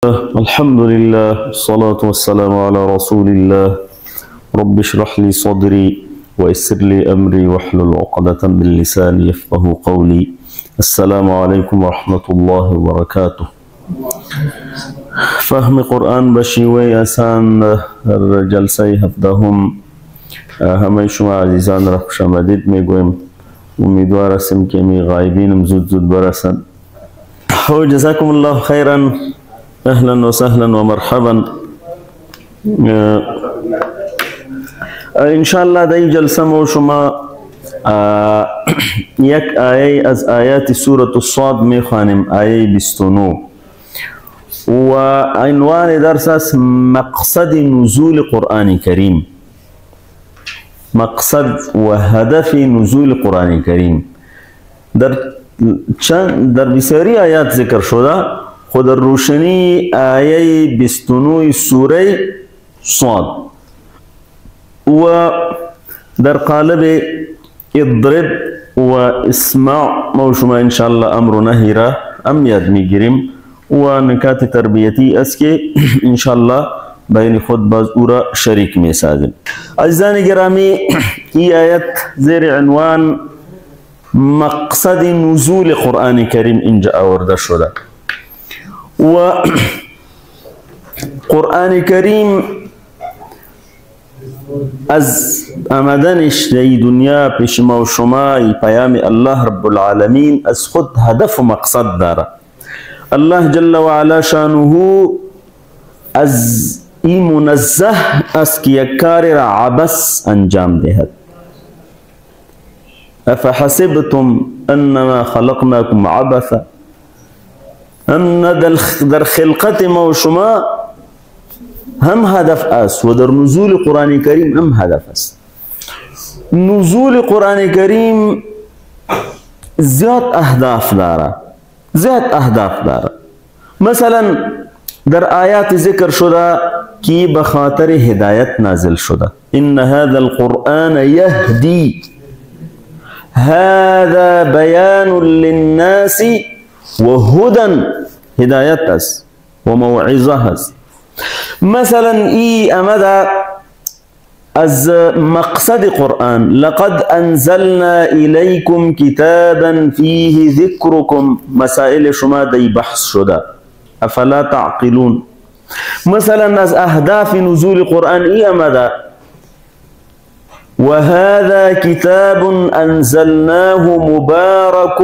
الحمد لله والصلاة والسلام على رسول الله رب اشرح لي صدري ويسر لي أمري واحلل عقدة من لساني يفقه قولي. السلام عليكم ورحمة الله وبركاته. فهم قرآن بشيوي أسان جلسي هفدهم همه شما عزیزان را خوش آمدید میگویم. امیدوار هستم که می غایبینم زود برسن. جزاكم الله خيرا، اهلا وسهلا ومرحبا. ان شاء الله در جلسه ما شما یک آیه از آیات سوره الصاد میخوانیم، آیه 29 و عنوان درس است مقصد نزول قرآن کریم. مقصد و هدف نزول قرآن کریم در بسیاری آیات ذکر شده، خود در روشنی آیه 29 سوره صاد و در قالب اضرب و اسمع ما شما انشاءالله امر و نهی را یاد میگیریم و نکات تربیتی است که انشاءالله بین خود باز او را شریک می سازیم. عزیزان گرامی، این آیت زیر عنوان مقصد نزول قرآن کریم اینجا آورده شده و قرآن کریم از آمدنش در دنیا پیش ما و شما پیام الله رب العالمین از خود هدف و مقصد داره. الله جل و علا شانه از این منزه است که یک کار را عبث انجام دهد. افحسبتم انما خلقناكم عبثا، ان در خلقت ما و شما هم هدف است و در نزول قرآن کریم هم هدف است. نزول قرآن کریم زیاد اهداف داره. مثلا در آیات ذکر شده که بخاطر هدایت نازل شده. ان هذا القرآن يهدي، هذا بيان للناس وهدى، هدایت است و موعظه است. مثلا ای امد از مقصد قرآن لقد انزلنا الیکم کتابا فیه ذکرکم، مسائل شما دی بحث شده، افلا تعقلون. مثلا از اهداف نزول قرآن ای امد وهذا كتاب انزلناه مبارك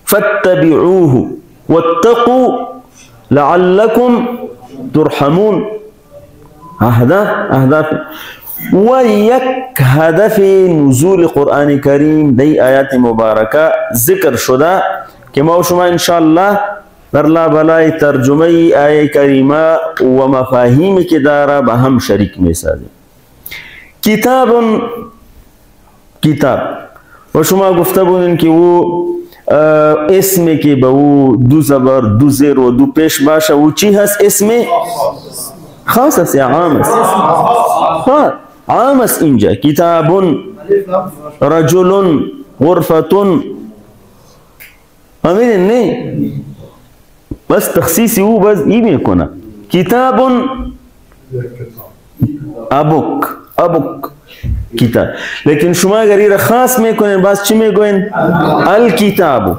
فاتبعوه واتقوا لعلكم ترحمون. اهداف و یک هدف نزول قرآن کریم دی آیات مبارکه ذکر شده که ما شما انشاءالله در لابلای ترجمه آیه کریمه و مفاهیمی که داره به هم شریک می سازیم. کتاب و شما گفته بودین که او اسمی که به او دو زبر دو زیر و دو پیش باشه او چی هست؟ اسم خاص است یا عام است؟ عام است. اینجا کتاب، رجل، غرفتون، همین نه بس تخصیصی او بس ای میکنه. کتاب ابوک کتاب، لیکن شما اگر این خاص میکنین بس چی میگوین؟ الکتاب.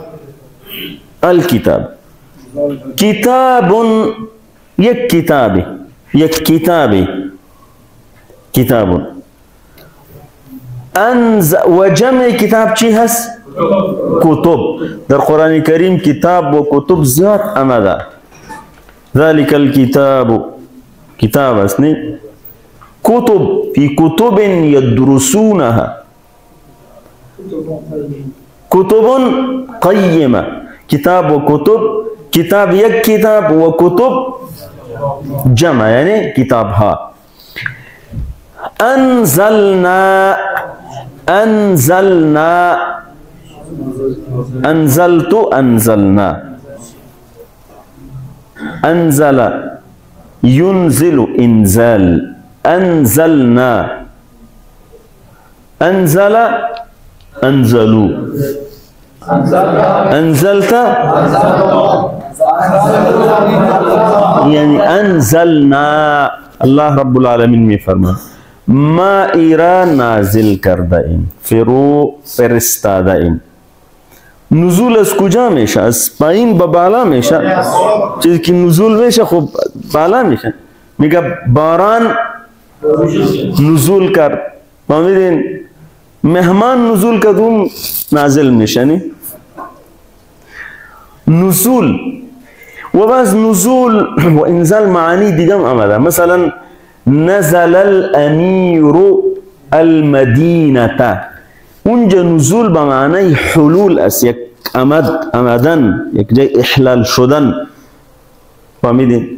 کتاب یک کتاب. و جمع کتاب چی هست؟ کتب. در قرآن کریم کتاب و کتب زیاد آمده. ذلك الكتاب کتاب است نه؟ کتب فی کتب یدرسونها، کتب قیمه. کتاب و کتب، کتاب یک کتاب و کتب جمع یعنی کتاب ها. انزلنا انزلت انزلنا، انزل ينزل انزال، انزلنا انزل انزلوا، انزلت یعنی انزلنا اللہ رب العالمین می فرما ما ایرا نازل کرده ایم، فرستاده ایم. نزول از کجا میشه؟ از پایین به بالا میشه. چیزی که نزول میشه خب بالا میشه. میگه باران نزول کرد، فهمیدین؟ مهمان نزول کرد اون نازل میشه. نی نزول و بعض نزول و انزال معانی دیگه هم آمده. مثلا نزل الامیر المدینه، اونجا نزول به معنی حلول است، یک آمدن، یک جای احلال شدن. فهمیدین؟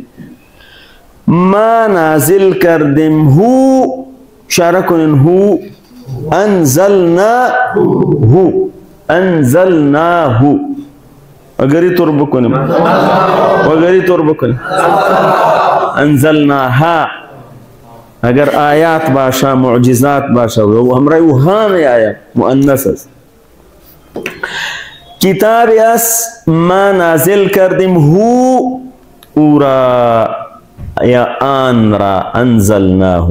ما نازل کردیم، هو اشاره کنین، هو انزلناه اگری طور بکنیم اگری طور بکنیم انزلناها. اگر آیات باشه، معجزات باشه، و همراه وهام آیات مؤنث است. کتاب است ما نازل کردیم، هو او را یا آن را، انزلناه.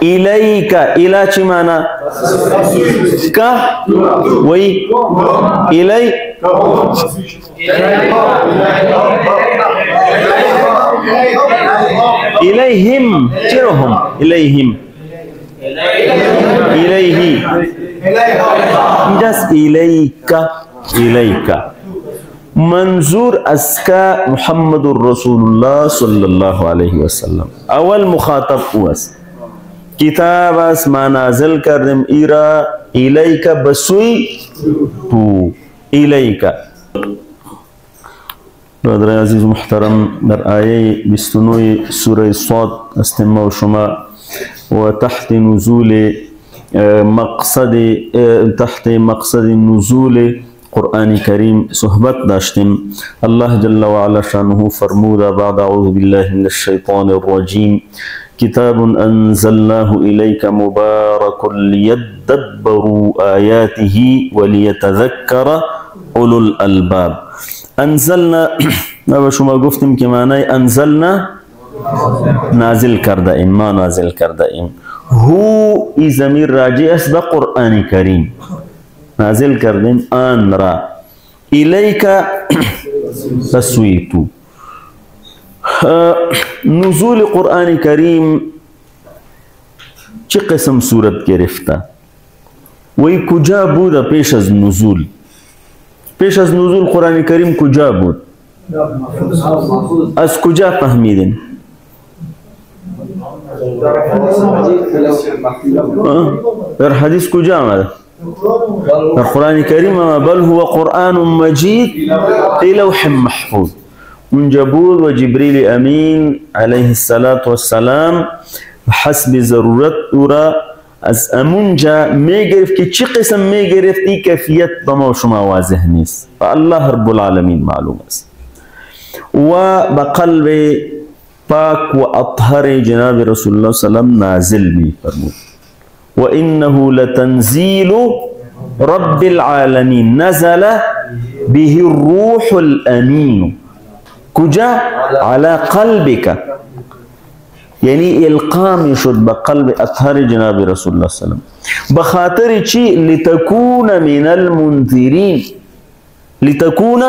الیک، الی چی معنی؟ که وی الی الیهم، چرا هم الیهم الیهی اینجاست الیک. الیک منظور از که محمد رسول الله صلی الله علیه و سلم اول مخاطب او است. کتاب است ما نازل کردیم ایرا، الیک بسوی تو، الیک. برادر عزیز و محترم، در آیه 29 سوره صاد هستیم ما و شما و تحت نزول تحت مقصد نزول قرآن کریم صحبت داشتیم. الله جل وعلا شانه فرموده بعد اعوذ بالله من الشیطان الرجیم کتاب انزلناه الیک مبارک لیدبروا آیاته ولیتذکر اولو الالباب. انزلنا ما شما گفتیم که معنی انزلنا نازل کرده ایم، ما نازل کرده ایم. هو ای ضمیر راجع است به قرآن کریم، نازل کردیم آن را. الیک تسویتو. نزول قرآن کریم چه قسم صورت گرفته؟ وی کجا بود پیش از نزول؟ پیش از نزول قرآن کریم کجا بود؟ از کجا فهمیدین؟ در حدیث کجا آمده؟ در قرآن کریم بل هو قرآن مجید فی لوح محفوظ. اونجا بود و جبریل امین علیه السلام حسب ضرورت او را از امونجا میگرفت که چی قسم میگرفت، این کیفیت به ما و شما واضح نیست، الله رب العالمین معلوم است. و به قلب پاک و اطهر جناب رسول الله صلی الله علیه وسلم نازل می فرمود. و انه لتنزیل رب العالمین نزل به الروح الامین. کجا؟ على قلبك، یعنی القام شد به قلب اطهر جناب رسول الله صلی الله علیه وسلم. بخاطر چی؟ لتكون من المنذرین، لتكون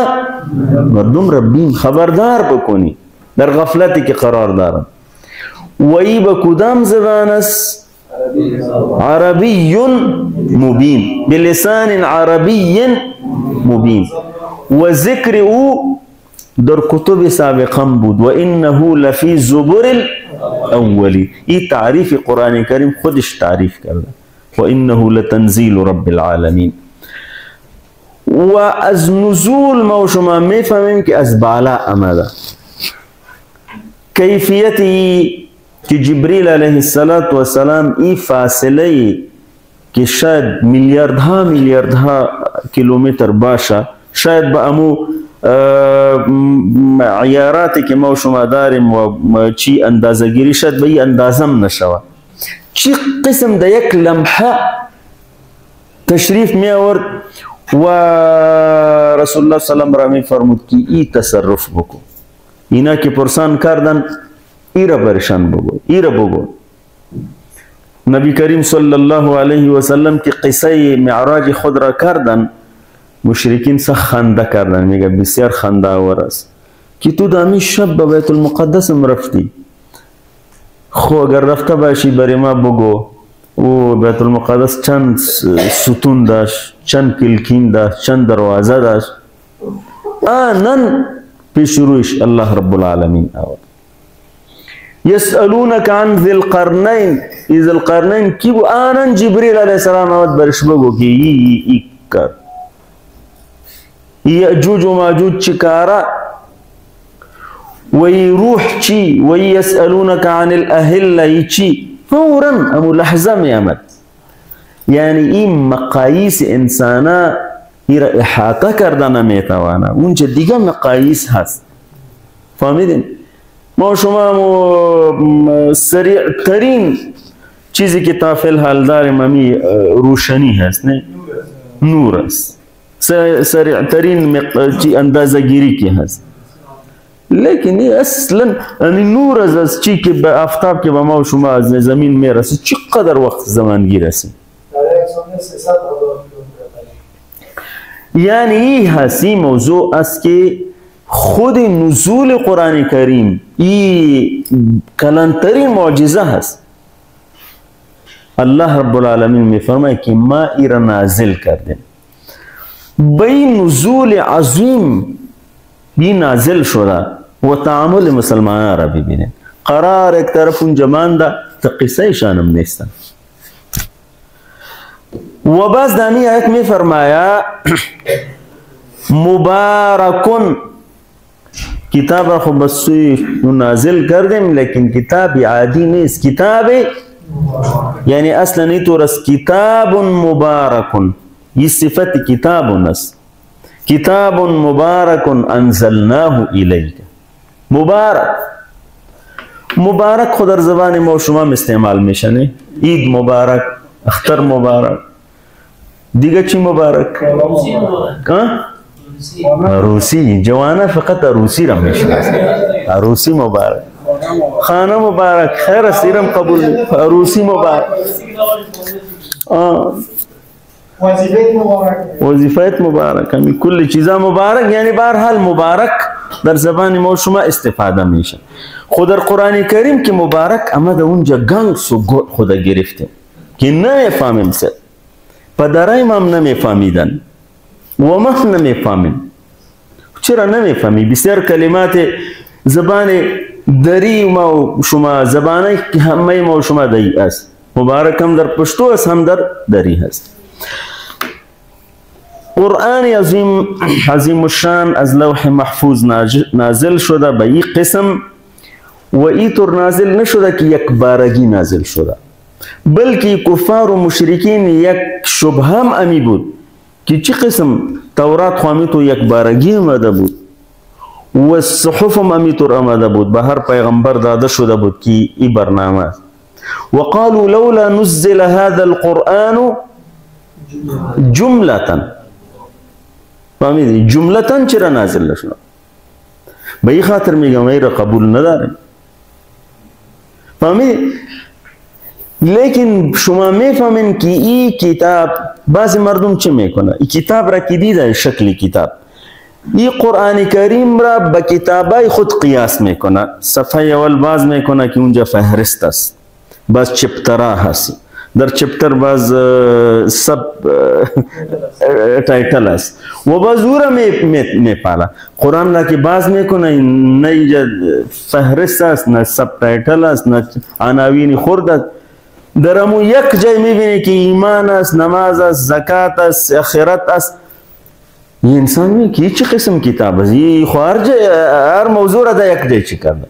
مردم ربین خبردار بکنی در غفلتی که قرار دارن. و ای به کدام زبان است؟ عربی مبین، بلسان عربی مبین. و ذکر او در کتب سابقان بود. و انه لفی زبر الاولی. این تعریف قرآن کریم خودش تعریف کرده. و انه لتنزیل رب العالمین. و از نزول ما و شما میفهمیم که از بالا آمده. کیفیتی که جبریل علیه السلام این فاصله که شاید میلیاردها کیلومتر باشه، شاید با امو عیاراتی که ما و شما داریم و چی اندازه گیری شاید به این اندازم نشوه. چی قسم ده یک لمحه تشریف می آورد و رسول الله سلام را می فرمود که ای تصرف بکن، اینا که پرسان کردن ای را برشان بگو، ای را بگو. نبی کریم صلی الله علیه و سلم که قصه معراج خود را کردن، مشرکین سخت خنده کردن، میگه بسیار خنده آور است که تو دامی شب به بیت المقدس رفتی، خو اگر رفته باشی برای ما بگو و بیت المقدس چند ستون داشت، چند کلکین داشت، چند دروازه داشت. آنن پیش رویش الله رب العالمین آورد. یسألونک عن ذی القرنین، ذی القرنین کی بو؟ آنن جبریل علیه السلام آورد برش بگو که ای کار یأجوج و ماجوج چی کارا، وی روح چی، وی یسألونک عن الاهله چی، فورا امو لحظه می آمد. یعنی این مقاییس انسانا ای را احاطه کردن نمیتواند، اونجا دیگه مقاییس هست. فهمیدین؟ ما شما سریع ترین چیزی که تا فی الحال داریم همی روشنی هست، نه؟ نور است. سریع ترین اندازه گیری که هست، لیکن اصلا نور از چی که به آفتاب که به ما و شما از زمین میرسه چقدر وقت زمان گیر است. یعنی این هست، این موضوع است که خود نزول قرآن کریم این کلانترین معجزه هست. الله رب العالمین می فرماید که ما ای را نازل کردیم، بی نزول عظیم بی نازل شده و تعامل مسلمان را ببینید. قرار ایک طرف اونجا مانده تا قصه شانم نیستن. و باز دامی آیت می فرمایا مبارکن، کتاب را خوب بسوی نازل کردیم لیکن کتاب عادی نیست، کتاب یعنی اصلا نیتو رس کتاب مبارکن، یہ صفت کتاب است. کتاب مبارک انزلناه الیک. مبارک، مبارک خود در زبان ما و شما استعمال میشه، نه؟ عید مبارک، اختر مبارک، دیگه چی مبارک؟ عروسی. جوانا فقط عروسی را میشناسه، عروسی مبارک، خانه مبارک، خیر سیرم قبول، عروسی مبارک، وظیفت مبارک، همی کل چیزا مبارک. یعنی بهرحال مبارک در زبان ما شما استفاده میشه. خود در قرآن کریم که مبارک آمده اونجا گنگ سو خدا گرفته که نمیفهمیم سه، پدرای ما هم نمیفهمیدن و ما هم نمیفهمیم. چرا نمیفهمی؟ بسیار کلمات زبان دری ما و شما، زبانه که همه ما و شما دری است. مبارک هم در پشتو است، هم در دری هست. قرآن عظیم الشان از لوح محفوظ نازل شده به این قسم و این طور نازل نشده که یک بارگی نازل شده، بلکه کفار و مشرکین یک شبه هم امی بود که چی قسم تورات خوامی تو یک بارگی آمده بود و صحف هم امی طور آمده بود، به هر پیغمبر داده شده بود که این برنامه. وقالوا لولا نزل هذا القرآن جملة. فهمیدی؟ جملتاً چرا نازل نشد؟ به این خاطر میگم ای را قبول نداریم. فهمیدی؟ لیکن شما میفهمین که این کتاب، بعضی مردم چه میکنه؟ این کتاب را که دیده شکل کتاب، این قرآن کریم را به کتابای خود قیاس میکنه. صفحه اول باز میکنه که اونجا فهرست است، باز چپترها هست، در چپتر باز سب تایتل است و باز او را میپاله. قرآن را که باز میکنه نه اینجا فهرست است، نه سب تایتل است، نه عناوین خرد است. در امو یک جای میبینی که ایمان است، نماز است، زکات است، آخرت است. این انسان میگه که چه قسم کتاب است؟ این هر موضوع را در یک جای چی کرده؟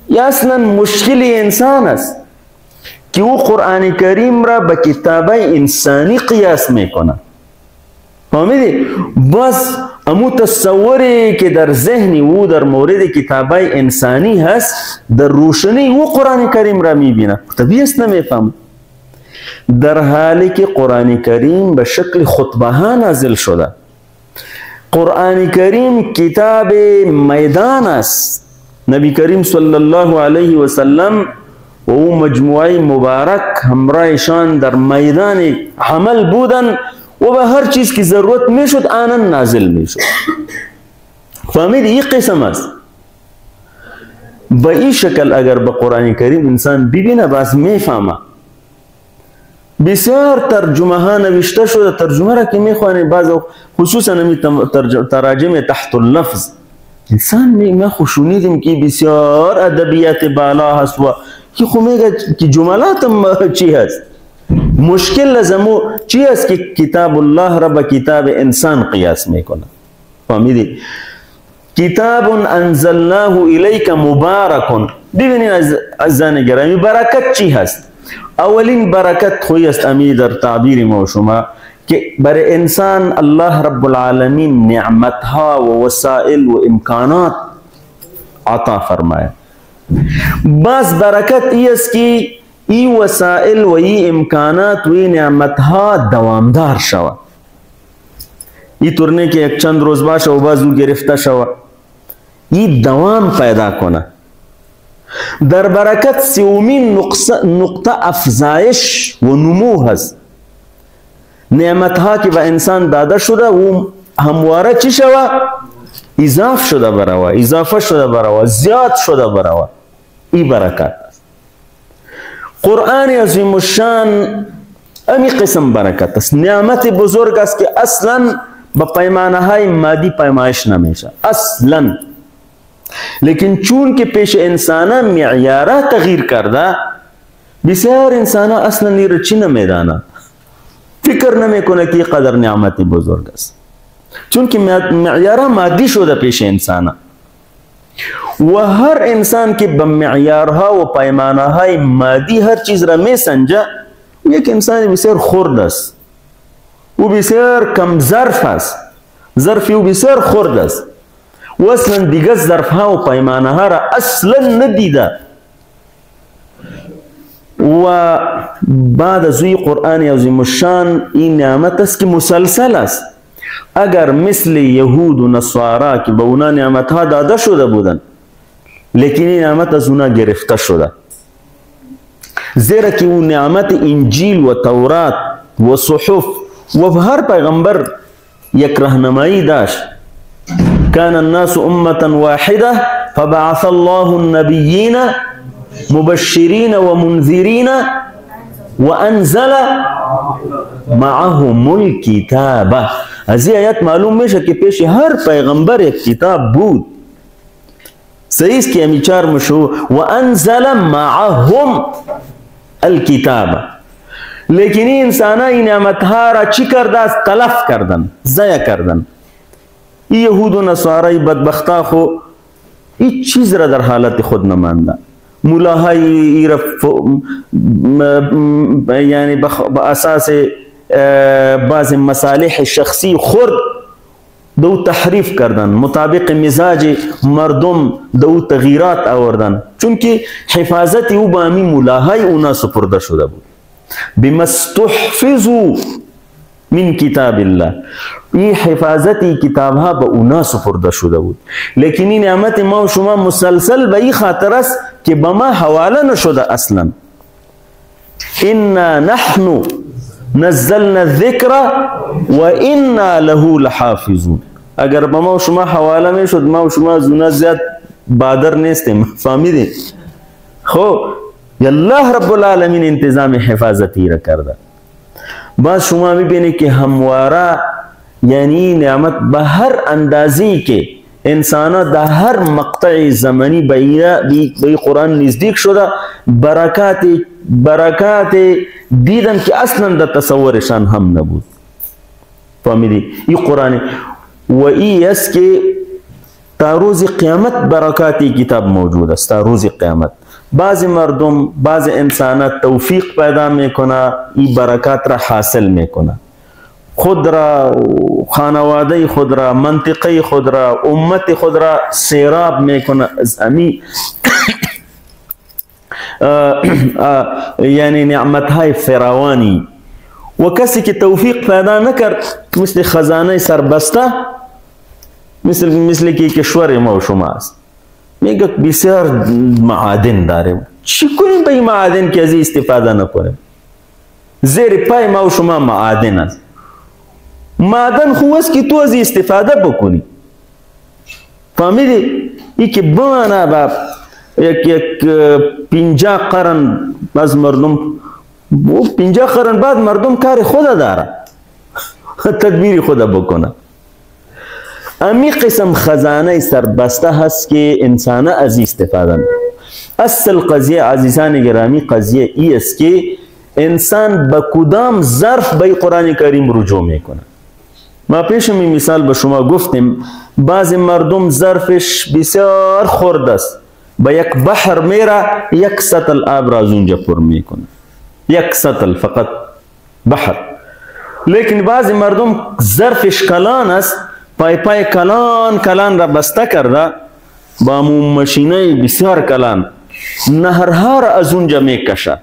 یا اصلا مشکل انسان است که او قرآن کریم را به کتابای انسانی قیاس میکنه. فهمیدی؟ بس امو تصوری که در ذهنی او در مورد کتابای انسانی هست، در روشنی او قرآن کریم را میبینه. طبیعی است نمیفهم. در حالی که قرآن کریم به شکل خطبه ها نازل شده. قرآن کریم کتاب میدان است. نبی کریم صلی الله علیه و سلم و او مجموعه مبارک همراهشان در میدان عمل بودن و به هر چیز که ضرورت میشد آنن نازل میشد. فهمید؟ این قسم است. به این شکل اگر به قرآن کریم انسان ببینه باز میفهمه. بسیار ترجمه ها نوشته شده، ترجمه را که میخوانه بعض خصوصا تراجم تحت اللفظ انسان ما خوشونیدیم که بسیار ادبیات بالا هست و که خو میگه که جملات چی هست. مشکل لازمو چی هست که کتاب الله را به کتاب انسان قیاس میکنه. فهمیدی؟ کتاب انزلناه الیک مبارک. ببینید عزیزان گرامی برکت چی هست؟ اولین برکت خوی است امی در تعبیر ما شما که برای انسان الله رب العالمین نعمتها و وسائل و امکانات عطا فرماید. باز برکت ای است که ای وسائل و ای امکانات و ای نعمتها دوامدار شود. ای طور که یک چند روز باشه و باز او گرفته شود. ای دوام پیدا کنه. در برکت سومین نقطه افزایش و نمو هست. نعمتها که به انسان داده شده و همواره چی شود؟ اضافه شده برای اضافه شده برای زیاد شده برای. این برکت است. قرآن عظیم الشان امی قسم برکت است. نعمت بزرگ است که اصلا به پیمانه های مادی پیمایش نمیشه اصلا. لیکن چون که پیش انسان معیارات تغییر کرده بسیار انسان اصلا نیره چی نمیدانه، فکر نمیکنه که قدر نعمت بزرگ است. چون که معیارات مادی شده پیش انسان و هر انسان که به معیارها و پیمانه های مادی هر چیز را می سنجه یک انسان بسیار خرد است و بسیار کم ظرف است. ظرفی و بسیار خرد است و اصلا دیگه ظرف ها و پیمانه ها را اصلا ندیده. و بعد از این قرآن عظیم الشان این نعمت است که مسلسل است. اگر مثل یهود و نصارا که به اونا نعمت ها داده شده بودن لیکن این نعمت از اونا گرفته شده، زیرا که اون نعمت انجیل و تورات و صحف و هر پیغمبر یک راهنمایی داشت. كان الناس أمة واحدة فبعث الله النبيين مبشرين ومنذرين وأنزل معهم الكتاب. از این آیات معلوم میشه که پیش هر پیغمبر یک کتاب بود. صحیح است که همی چار مشهور وأنزل معهم الكتاب. لیکن این انسان این نعمتها را چی کرده است؟ تلف کردن، ضایع کردن. یهود و نصارای بدبختا خو هیچ چیز را در حالت خود نمانده. مولاهای یعنی با اساس بعض مصالح شخصی خود دو تحریف کردن، مطابق مزاج مردم دو تغییرات آوردن. چون که حفاظت او با امی مولاهای اونا سپرده شده بود. بما استحفظوا من کتاب الله. این حفاظتی کتاب ها به اونا سپرده شده بود. لیکن این نعمت ما و شما مسلسل به این خاطر است که به ما حواله نشده اصلا. انا نحن نزلنا الذکر و انا له لحافظون. اگر به ما و شما حواله میشد ما و شما از اونا زیاد بادر نیستیم. فهمیدین؟ خب الله رب العالمین انتظام حفاظتی را کرده. باز شما میبینید که همواره یعنی نعمت به هر اندازی که انسان در هر مقطع زمانی به قرآن نزدیک شده برکات دیدن که اصلا در تصورشان هم نبود. فهمیدی؟ این قرآن و این است که تا روز قیامت برکاتی کتاب موجود است. تا روز قیامت بعض مردم بعض انسانات توفیق پیدا میکنه این برکات را حاصل میکنه. خود را خانواده خود را منطقه خود را امت خود را سیراب میکنه از امی یعنی نعمتهای فراوانی و کسی که توفیق پیدا نکرد مثل خزانه سربسته، مثل که کشور ما و شما است، میگه بسیار معادن داره، چی کنیم به این معادن که از این استفاده نکنیم؟ زیر پای ما و شما معادن است. معدن خوب است که تو از این استفاده بکنی. فهمیدی؟ ای که بمانه با یک 50 قرن از مردم، 50 قرن بعد مردم کار خود داره، تدبیر خود بکنه. امی قسم خزانه سربسته هست که انسان از استفاده میکنه. اصل قضیه عزیزان گرامی قضیه ای است که انسان به کدام ظرف به قرآن کریم رجوع میکنه. ما پیش می مثال به شما گفتیم بعضی مردم ظرفش بسیار خرد است، به یک بحر میره یک سطل آب را از اونجا پر میکنه، یک سطل فقط بحر. لیکن بعضی مردم ظرفش کلان است، پای کلان را بسته کرده با ماشینای بسیار کلان، نهرها را از اونجا میکشه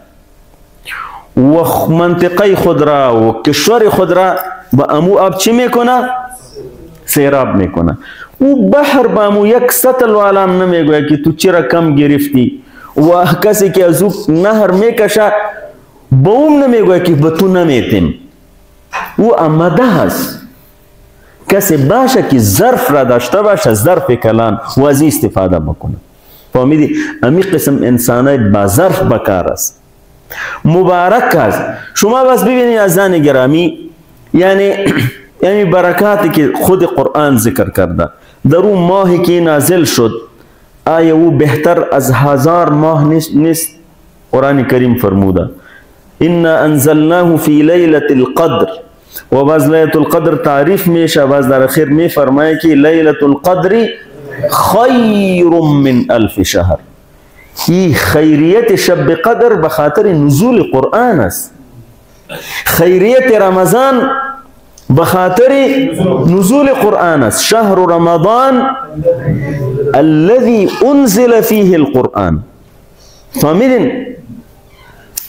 و منطقه خود را و کشور خود را با امو آب چی میکنه؟ سیراب میکنه. او بحر با امو یک سطل والام نمیگوید که تو چرا کم گرفتی، و کسی که از او نهر میکشه با اون نمیگوید که به تو نمیتیم. او آمده هست کسی باشه که ظرف را داشته باشه، ظرف کلان، و از استفاده بکنه. فهمیدی؟ امی قسم انسانای با ظرف بکار است، مبارک است. شما بس ببینید عزیزان گرامی، یعنی برکاتی که خود قرآن ذکر کرده در اون ماهی که نازل شد، آیا او بهتر از 1000 ماه نیست؟ قرآن کریم فرموده انا انزلناه فی لیلة القدر، و باز لیلة القدر تعریف میشه، باز در اخیر می فرمایه که لیلة القدر خیر من 1000 شهر. این خیریت شب قدر به خاطر نزول قرآن است، خیریت رمضان به خاطر نزول قرآن است. شهر رمضان الذي انزل فيه القرآن. فهمیدین؟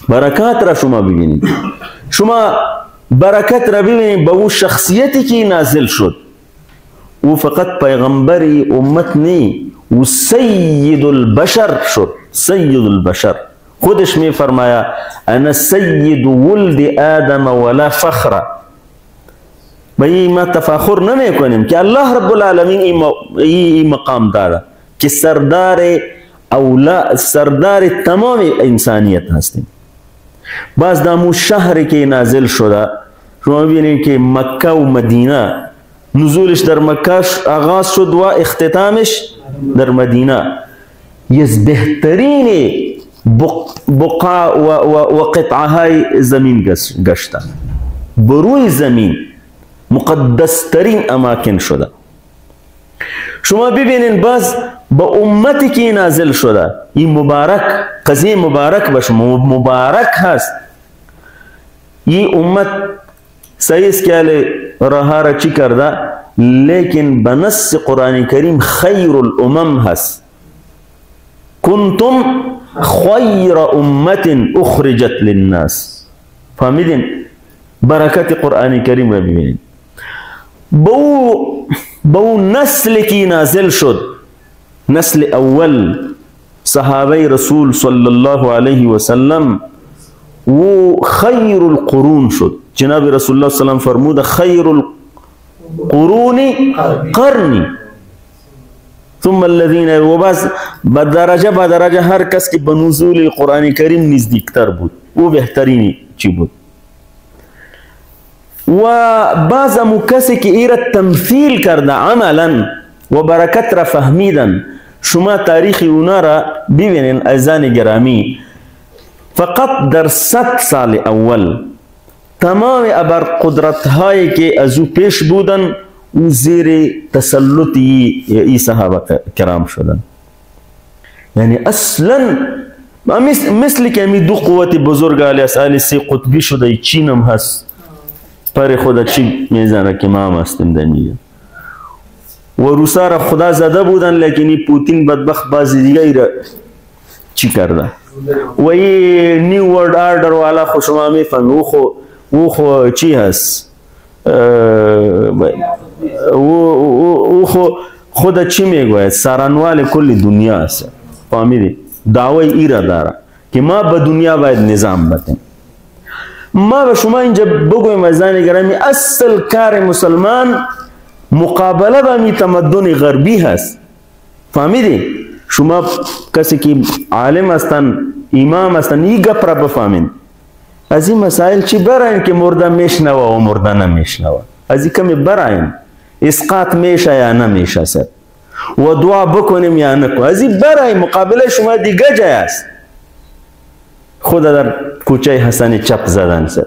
برکات را شما ببینید، شما برکت را ببینید به او شخصیتی که نازل شد، او فقط پیغمبری امت نی، و سید البشر شد، سید البشر. خودش می فرمایا انا سید ولد آدم ولا فخر. به این ما تفاخر نمی کنیم که الله رب العالمین این مقام داره که سردار تمام انسانیت هستیم. باز دامو شهری که نازل شده، شما ببینید که مکه و مدینه، نزولش در مکه آغاز شد و اختتامش در مدینه. از بهترین بقاع و قطعه های زمین گشته، بروی زمین مقدس ترین اماکن شده. شما ببینید باز با امتی که نازل شده، این مبارک قضیه مبارک باشه، مبارک هست. این امت سایس که راه را چی کرده، لیکن به نص قرآن کریم خیر الامم هست. کنتم خیر امت اخرجت للناس. فهمیدین؟ برکت قرآن کریم را ببینید. با اون نسل که نازل شد، نسل اول صحابه رسول صلی الله علیه و سلم، و خیر القرون شد. جناب رسول الله صلی الله علیه و سلم فرموده خیر القرون قرنی ثم الذین، و باز بدرجه هر کس که به نزول قرآن کریم نزدیکتر بود او بهترینی چی بود. و بعض امو کسی که ایره تمثیل کرده عملا و برکت را فهمیدن. شما تاریخ اونا را ببینین عزیزان گرامی، فقط در 100 سال اول تمام ابرقدرت هایی که از او پیش بودن او زیر تسلط ای صحابه کرام شدن. یعنی اصلا مثل که می دو قوت بزرگ آل سی قطبی شده، چین هم هست، پر خدا چی میزنه که ما هم هستیم دمیه، و روسا را خدا زده بودن، لیکن پوتین بدبخت بازی دیگه را چی کرده وی نیو ورلد آردر والا خو شما میفهمی او خو چی هست او خود چی میگوید سرانوال کل دنیا است فهمیدی دعوی ایرا داره که ما به دنیا باید نظام بدیم ما به شما اینجا بگویم عزیزان گرامی اصل کار مسلمان مقابله با می تمدن غربی هست فهمیدی شما کسی که عالم هستن امام هستن این گپ را بفهمین از این مسائل چی براین که مرده میشنوه و مرده نمیشنوه از این کمی براین اسقاط میشه یا نمیشه سر و دعا بکنیم یا نکنیم از این براین مقابله شما دیگه جای است خود در کوچه حسن چپ زدن سر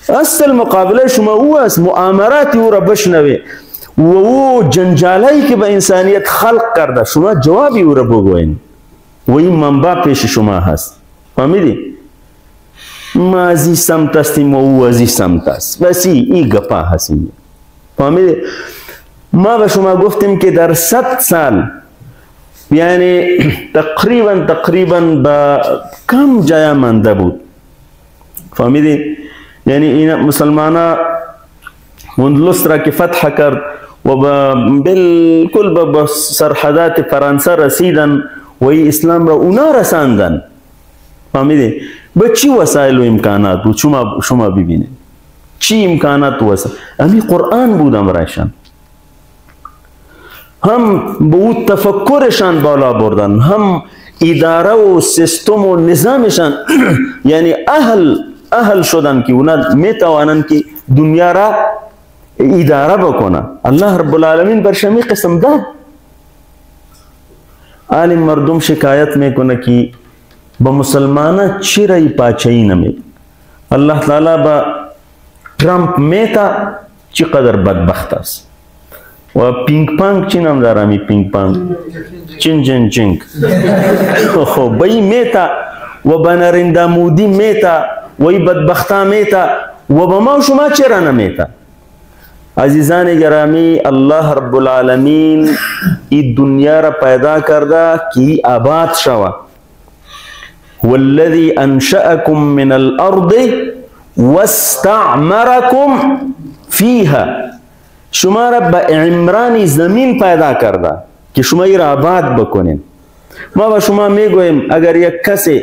اصل مقابله شما او است مؤامراتی او را بشنوی و او جنجالایی که به انسانیت خلق کرده شما جوابی او را بگوین و این منبع پیش شما هست فهمیدی ما از این سمت هستیم و او از این سمت است بس این گپا هستیم فهمیدی ما به شما گفتیم که در 100 سال یعنی تقریبا با کم جای مانده بود فهمیدی یعنی این مسلمانا اندلس را که فتح کرد و بالکل به سرحدات فرانسه رسیدن و اسلام را اونا رساندن فهمیدی به چی وسایل و امکانات بود شما ببینید چی امکانات و وسایل امی قرآن بود امرایشان هم به او تفکرشان بالا بردن هم اداره و سیستم و نظامشان یعنی اهل شدن که اونا میتوانند که دنیا را اداره بکنه الله رب العالمین بر شمی قسم داد عالم مردم شکایت میکنه که با مسلمانان چرا پاچه‌ای نمی الله تعالی با ترامپ میتا چقدر بدبخت است و پینگ پانگ چی نام داره می پینگ پانگ چنگ خب بایی میتا و با نریندر مودی میتا و ای بدبختا میتا و با ما شما چرا نمیتا عزیزان گرامی الله رب العالمین ای دنیا را پیدا کرده که آباد شوه والذی انشأکم من الارض واستعمرکم فیها شما را به عمران زمین پیدا کرده که شما ای را آباد بکنین ما با شما میگویم اگر یک کسی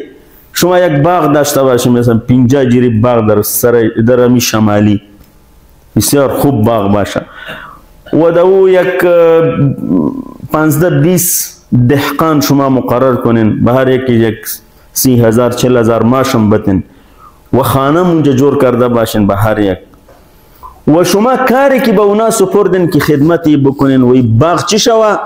شما یک باغ داشته باشید مثلا 50 جری باغ در سر درمی شمالی بسیار خوب باغ باشه و دو یک 15-20 دهقان شما مقرر کنین به هر یک 30,000-40,000 ماشم بتین و خانه اونجا جور کرده باشین به هر یک و شما کاری که به اونا سپردین که خدمتی بکنین و باغ چی شوه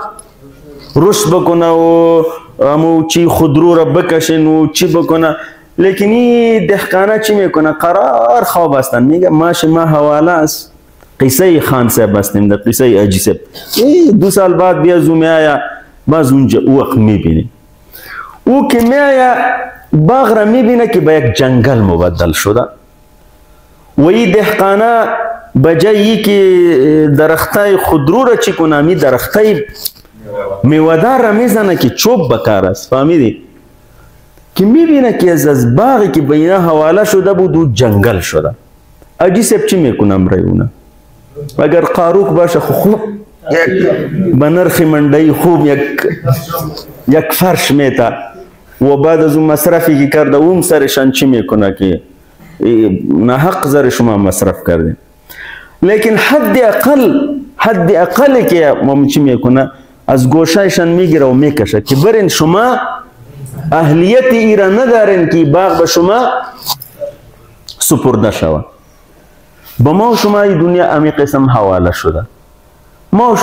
رشد بکنه و امو چی خودرو را بکشین و چی بکنه لیکن این دهقانه چی میکنه قرار خواب هستن میگه ماش ما حواله است قصه خان صاحب هستیم در قصه اجی صاحب 2 سال بعد بیا زو میایا باز اونجا وقت میبینی او که میایا باغ را میبینه که به یک جنگل مبدل شده و این دهقانه بجایی که درختای خودرو را چی کنه می درختای میوه‌دار را میزنه که چوب بکار است فهمیدی که میبینه که از باغی که به اینا حواله شده بود و جنگل شده اجی صاحب چی میکنم رایونه اگر قاروق باشه خوب به نرخ منډی خوب یک فرش میتا و بعد از اون مصرفی که کرده اون سرشان چی میکنه که ناحق زر شما مصرف کردین لیکن حد اقل که ما چی میکنه از گوشهشان میگیره و میکشه که برین شما اهلیت ایران ندارین که باغ به شما سپرده شود با ما و شما این دنیا امی قسم حواله شده ما و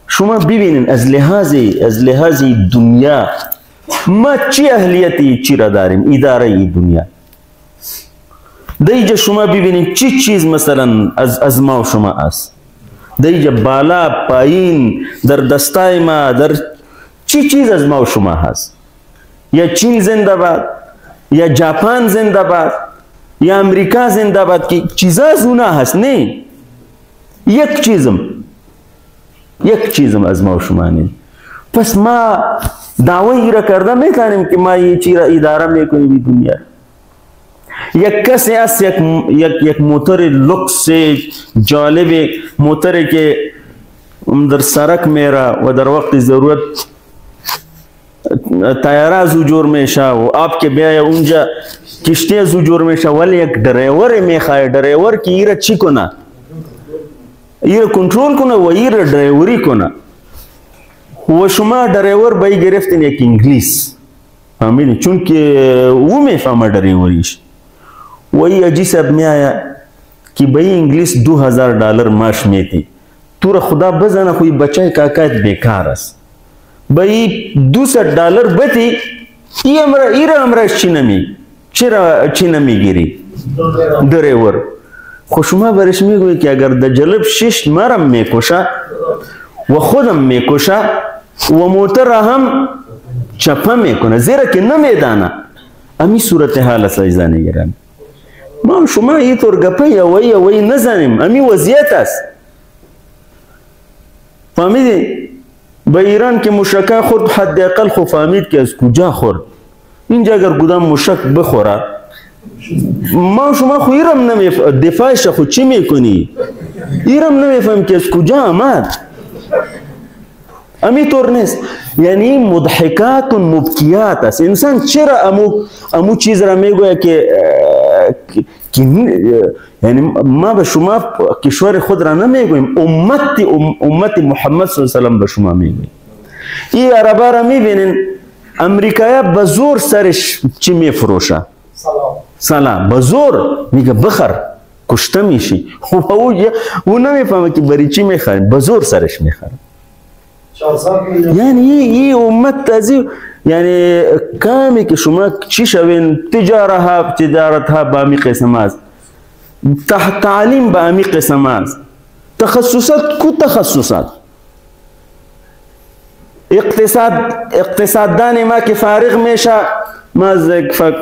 شما ببینین از لحاظ دنیا ما چی اهلیتی چی را داریم اداره ای دنیا دیجا شما ببینین چی چیز مثلا از ما و شما است دیجا بالا پایین در دستای ما در چی چیز از ما و شما هست یا چین زنده باد یا ژاپن زنده باد یا امریکا زنده باد که چیزا از اونا هست نه یک چیزم از ما و شما نه پس ما دعوی را کرده میتونیم که ما یه چی را اداره میکنیم این دنیا. یک کسی است یک موتور لوکس جالب، موتوری که در سرک میره و در وقت ضرورت تایره از او جور میشه و آب که بیایه اونجا کشتی از او جور میشه، ولی یک ڈرایور میخواه. ڈرایور که ایره چی کنه؟ ایره کنترول کنه و ایره ڈرایوری کنه. و شما ڈرایور بایی گرفتین یک انگلیس، فهمیدین؟ چون که او میفهمه ڈرایوریش. و ای اجی صاحب میآیا که بایی انگلیس $2000 معاش میتی، تو را خدا بزنه خوی بچه کاکایت بیکار است. بایی $200 بتی ایره امرش چی نمیگیری؟ ڈرایور. خو شما برش میگوی که اگر در جلب 6 مرم میکشه و خودم میکشه و موتر هم چپه میکنه، زیرا که نمیدانه. امی صورتحال است عزیزان گرامی. ما شما این طور گپه یا نزنیم، امی وضعیت است. فهمیدی؟ به ایران که مشکه خورد حداقل خو فهمید که از کجا خورد. اینجا اگر کدام مشک بخوره ما شما خو ایرم نمیفهم، دفاعش خو چی میکنی؟ ایرم نمیفهم که از کجا آمد. امی طور نیست. یعنی مضحکات و مبکیات است. انسان چرا امو چیز را میگوید که یعنی ما به شما کشور خود را نمیگویم، امت محمد صلی الله علیه وسلم به شما میگویم. این عربا را میبینین امریکایی به زور سرش چی میفروشه؟ سلام. به زور میگه بخر کشته میشی. او نمیفهمه که برای چی میخره، به زور سرش میخره. یعنی این امت تازی، یعنی کامی که شما چی شوین، تجارت ها با امی قسم است، تعلیم با امی قسم است، تخصصات کو تخصصات، اقتصاددان ما که فارغ میشه. ما از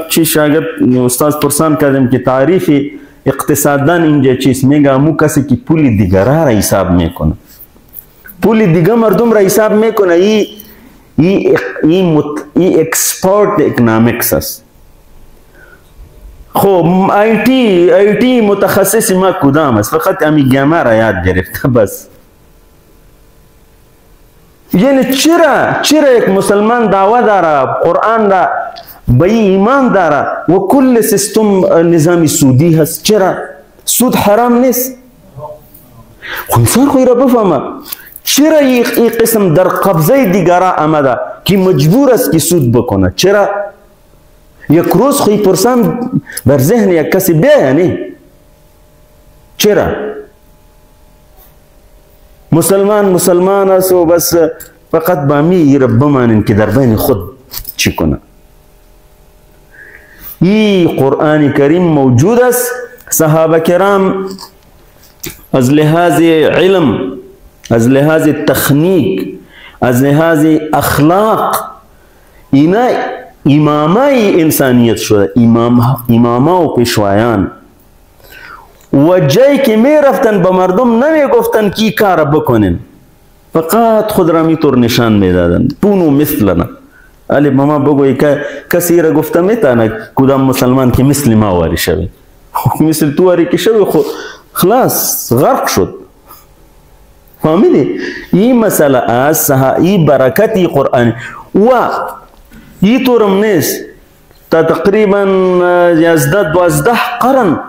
چی شاگرد استاد پرسان کردیم که تعریف اقتصاددان اینجا چیست؟ میگه امو کسی که پول دیگرها را حساب میکنه، پول دیگه مردم را حساب میکنه. این اکسپورت اکنامیکس است. خب آی تی متخصص ما کدام است؟ فقط امی گاما را یاد گرفته بس. یعنی چرا یک مسلمان دعوه داره، قرآن را به ایمان داره و کل سیستم نظامی سودی هست؟ چرا؟ سود حرام نیست. خو انسان خو را بفهمه چرا این قسم در قبضه دیگرها آمده که مجبور است که سود بکنه. چرا؟ یک روز خوی پرسان بر ذهن یک کسی بیانی چرا؟ مسلمان است و بس فقط با می رب بمانین که در بین خود چی کنه. این قرآن کریم موجود است. صحابه کرام از لحاظ علم، از لحاظ تخنیک، از لحاظ اخلاق اینا امامای انسانیت شده، اماما و پیشوایان. و جایی که می رفتن به مردم نمی گفتن که کار بکنن، فقط خود را می طور نشان می دادن. کونو مثلنا. علی ماما بگوی که کسی را گفته میتونه کدام مسلمان که مثل ما واری شوی، مثل تو واری که شوی خلاص غرق شد. فهمیدی؟ این مسئله است، این برکتی قرآن. و این طورم نیست، تا تقریبا 11-12 قرن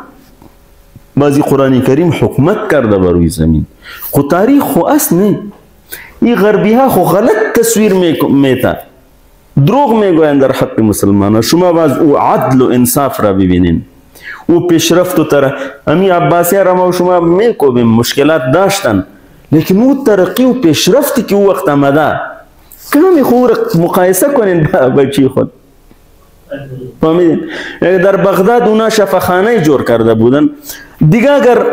بازی قرآن کریم حکمت کرده بر روی زمین. خو تاریخ خو اصل نه. این غربی ها خو غلط تصویر میتا، دروغ میگویند در حق مسلمان. شما باز او عدل و انصاف را ببینین، او پیشرفت و امی عباسی را ما شما میکوبیم، مشکلات داشتن، لیکن او ترقی و پیشرفتی که او وقت آمده کمی خود مقایسه کنین با چی خود. فهمیدین؟ در بغداد اونا شفاخانه جور کرده بودن دیگه. اگر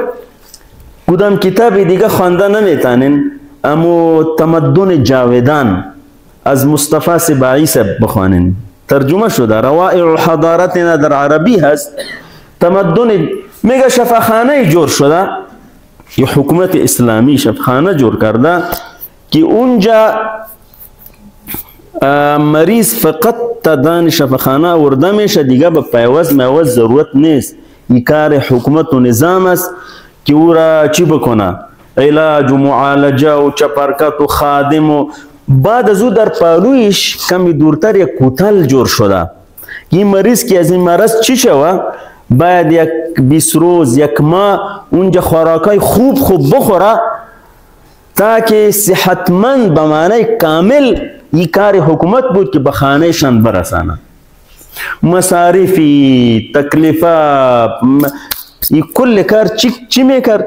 کدام کتابی دیگه خوانده نمیتانین، امو تمدن جاودان از مصطفی سباعی بخوانین، ترجمه شده، روائع الحضارتنا در عربی هست. تمدن میگه شفاخانه جور شده، یه حکومت اسلامی شفاخانه جور کرده که اونجا مریض فقط تا شفاخانه آورده میشه، دیگه به پیوست میوست ضرورت نیست. این کار حکومت و نظام است که او را چی بکنه، علاج و معالجه و چپرکت و خادم و بعد از او در پالویش کمی دورتر یک کوتل جور شده. این مریض که از این مرض چی شوه باید یک 20 روز یک ماه اونجا خوراکای خوب بخوره تاکه صحتمند به معنی کامل. این کار حکومت بود که به خانه شان برسانه. مصارفی تکلیفات این کل کار چی میکرد؟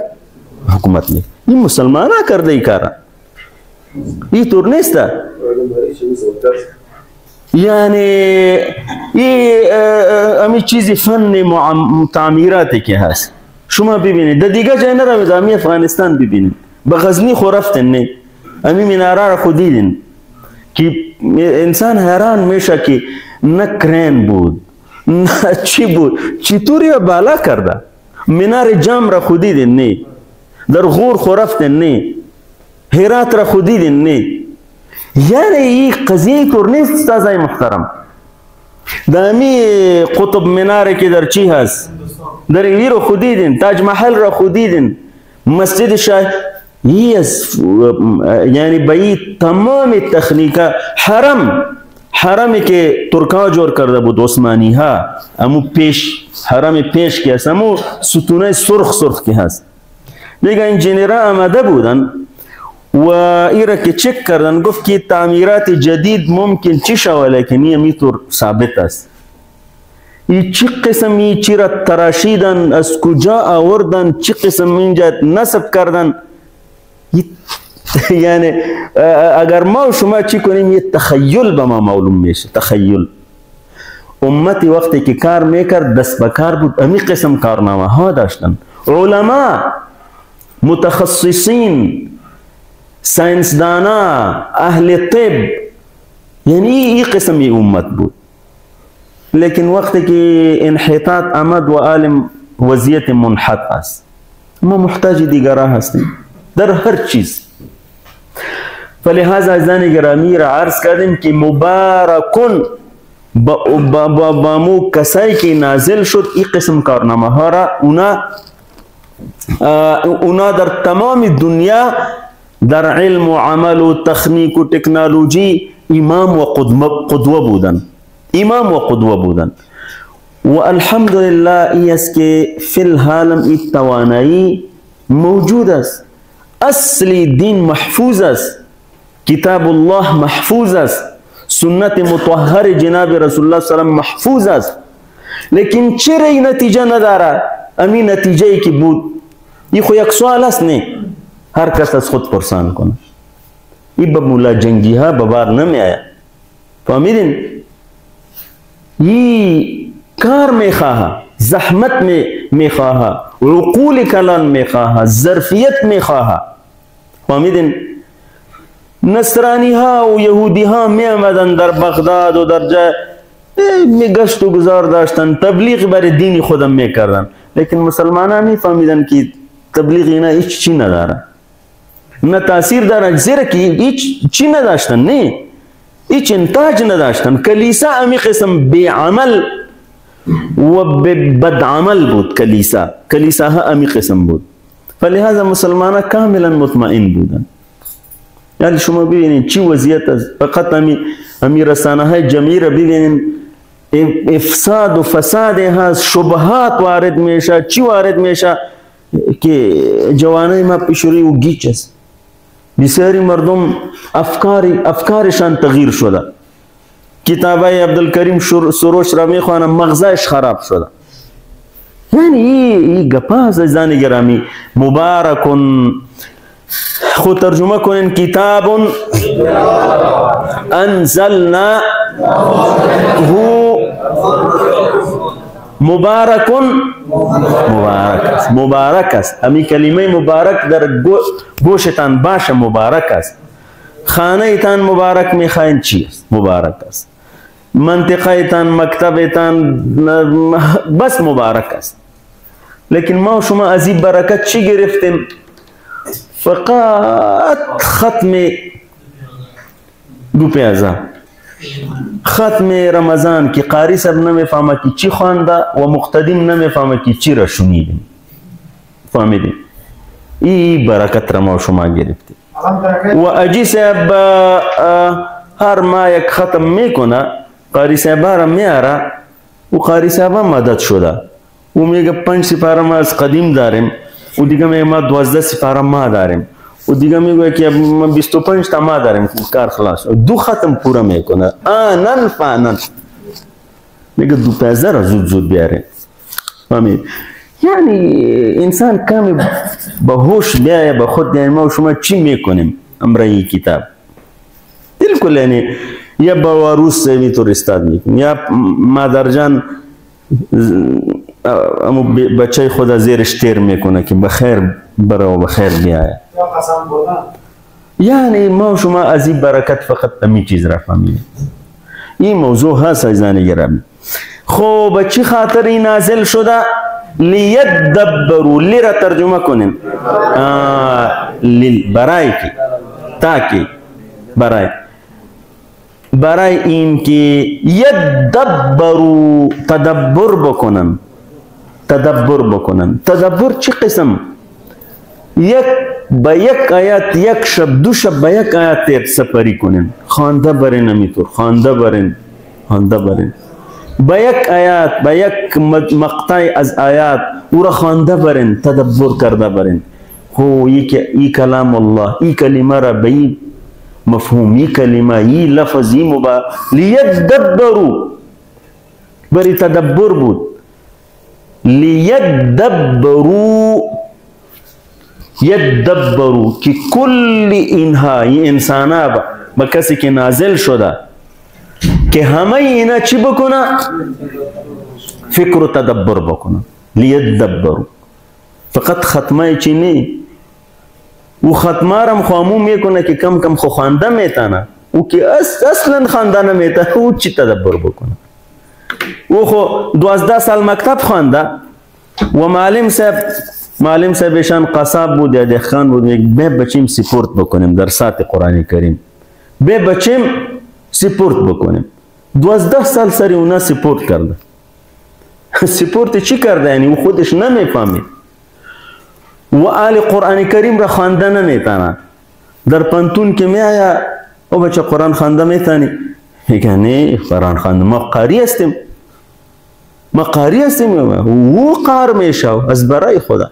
حکومت می. این مسلمان ها کرده این کار، این طور نیست. یعنی امی چیزی فن تعمیراتی که هست شما ببینید، در دیگه جای نروید، امی افغانستان ببینید، به غزنی خو رفتن نه، امی مناره را خود دیدین که انسان حیران میشه که نه کرین بود نه چی بود، چطوری بالا کرده. منار جام را خود دیدین نه، در غور خو رفتن نه، هرات را خود دیدین نه. یعنی این قضیه طور نیست استازای محترم. دامی قطب مناره که در چی هست، در این رو خود دیدین، تاج محل را خود دیدین، مسجد شاه، یعنی به تمام تخنیکا حرمی که ترکا جور کرده بود عثمانی ها، امو پیش حرم پیش که هست، امو ستونه سرخ که هست، دیگه انجینیرها آمده بودن و ایره که چک کردن گفت که تعمیرات جدید ممکن چی شوه، لیکن این میطور ثابت است. این چی قسم این چی را تراشیدن، از کجا آوردن، چی قسم اینجا نصب کردن. یعنی اگر ما و شما چی کنیم یه تخیل به ما معلوم میشه. تخیل امتی وقتی که کار میکرد دست به کار بود، امی قسم کارنامه ها داشتن، علما متخصصین ساینسدانا اهل طب، یعنی این قسم امت بود. لیکن وقتی که انحطاط آمد و عالم وضعیت منحط است، ما محتاج دیگران هستیم در هر چیز. فلهذا عزیزان گرامی را عرض کردیم که مبارکون با مو کسایی که نازل شد این قسم کارنامه ها را اونا در تمام دنیا در علم و عمل و تخنیک و تکنولوژی امام و قدوه بودن. و الحمدلله ای است که فی العالم این توانایی موجود است. اصلی دین محفوظ است، کتاب الله محفوظ است، سنت مطهر جناب رسول الله صلی الله علیه و محفوظ است، لیکن چرا این نتیجه نداره؟ امی نتیجه ای که بود این خو یک سوال است نه، هر کس از خود پرسان کنه. این به مولا جنگی ها ببار نمی آید. فهمیدین؟ این کار میخواه، زحمت میخواه، عقول کلان میخواه، ظرفیت میخواه. فهمیدین؟ نصرانی ها و یهودی ها می آمدن در بغداد و در جای می گشت و گذار داشتن، تبلیغ برای دین خودم می کردن، لیکن مسلمان می فهمیدن که تبلیغ اینا هیچ چی نداره، نه تاثیر داره، زیرا که هیچ چی نداشتن، نه هیچ انتاج نداشتن. کلیسا امی قسم بیعمل و بدعمل بود. کلیسا ها امی قسم بود. فلهذا مسلمان کاملا مطمئن بودن. یعنی شما ببینید چی وضعیت است. فقط امی رسانه های جمعی را ببینید، افساد و فساد هست، شبهات وارد میشه. چی وارد میشه که جوانای ما پیشوری و گیچ است. بسیاری مردم افکارشان تغییر شده. کتابای عبدالکریم سروش را میخوانم، مغزش خراب شده. یعنی این گپاز عزیزان گرامی. مبارکون خود ترجمه کنین، کتاب انزلنا هو مبارکون، مبارک است. امی کلمه مبارک در گوشتان باشه، مبارک است. خانه تان مبارک میخواین چی است؟ مبارک است. منطقه تان، مکتب تان بس مبارک است. لیکن ما شما از این برکت چی گرفتیم؟ فقط ختم 2 پیازه ختم رمضان کی قاری صاحب نمیفهمه که چی خوانده و مقتدیم نمیفهمه که چی را شنیدیم. فهمیدیم؟ این برکت را ما شما گرفتیم. و اجی صاحب هر ماه یک ختم میکنه، قاری صاحب را میاره و قاری صاحب مدد شده و میگه 5 سپاره ما از قدیم داریم و دیگه میگه ما 12 سپاره ما داریم و دیگه میگه که ما 25 تا ما داریم، کار خلاص. 2 ختم پورا میکنه آنن فانن، میگه 2 پیسه را زود زود بیاره. فهمید؟ یعنی انسان کمی به هوش بیایه به خود، یعنی ما و شما چی میکنیم امرای کتاب بالکل، یعنی یا با واروس سوی تو استاد میکنیم یا مادر جان امو بچه خود زیرش تیر میکنه که بخیر بره و بخیر بیایه. یعنی ما و شما از این برکت فقط امی چیز را فهمیدیم. این موضوع هست عزیزان گرامی. خب چی خاطر این نازل شده؟ لیدبروا، لی را ترجمه کنیم برای کی، تاکی برای این که یدبروا تدبر بکنن. تدبر چی قسم؟ یک با یک آیات یک شب 2 شب با یک آیات تیر سپری کنن، خوانده برین امیتور، خوانده برین با یک آیات با یک مقطع از آیات او را خوانده برین، تدبر کرده برین. خو ای کلام الله، ای کلمه را به ای مفهوم، ای کلمه، ای لفظ، ای مبا لیدبروا، بری تدبر بود. لیدبروا که کل اینها این انسانا با کسی که نازل شده که همه اینا چی بکنه؟ فکر و تدبر بکنه. لیدبروا فقط ختمه چی نی و ختمه را خامو میکنه که کم کم خو خوانده میتانه او که اصلا خوانده نمیتانه او چی تدبر بکنه. او خو 12 سال مکتب خوانده و معلم صاحبشان قصاب بود یا دهقان بود، به بچیم سپورت بکنیم درسات قرآن کریم، به بچیم سپورت بکنیم. 12 سال سری اونا سپورت کرده. سپورت چی کرده؟ یعنی او خودش نمیفهمید و آل قرآن کریم را خوانده نمیتانه. در پنتون که میآیا او بچه قرآن خوانده میتانی؟ میگه نه قرآن خوانده ما قاری هستیم او قار میشو از برای خدا.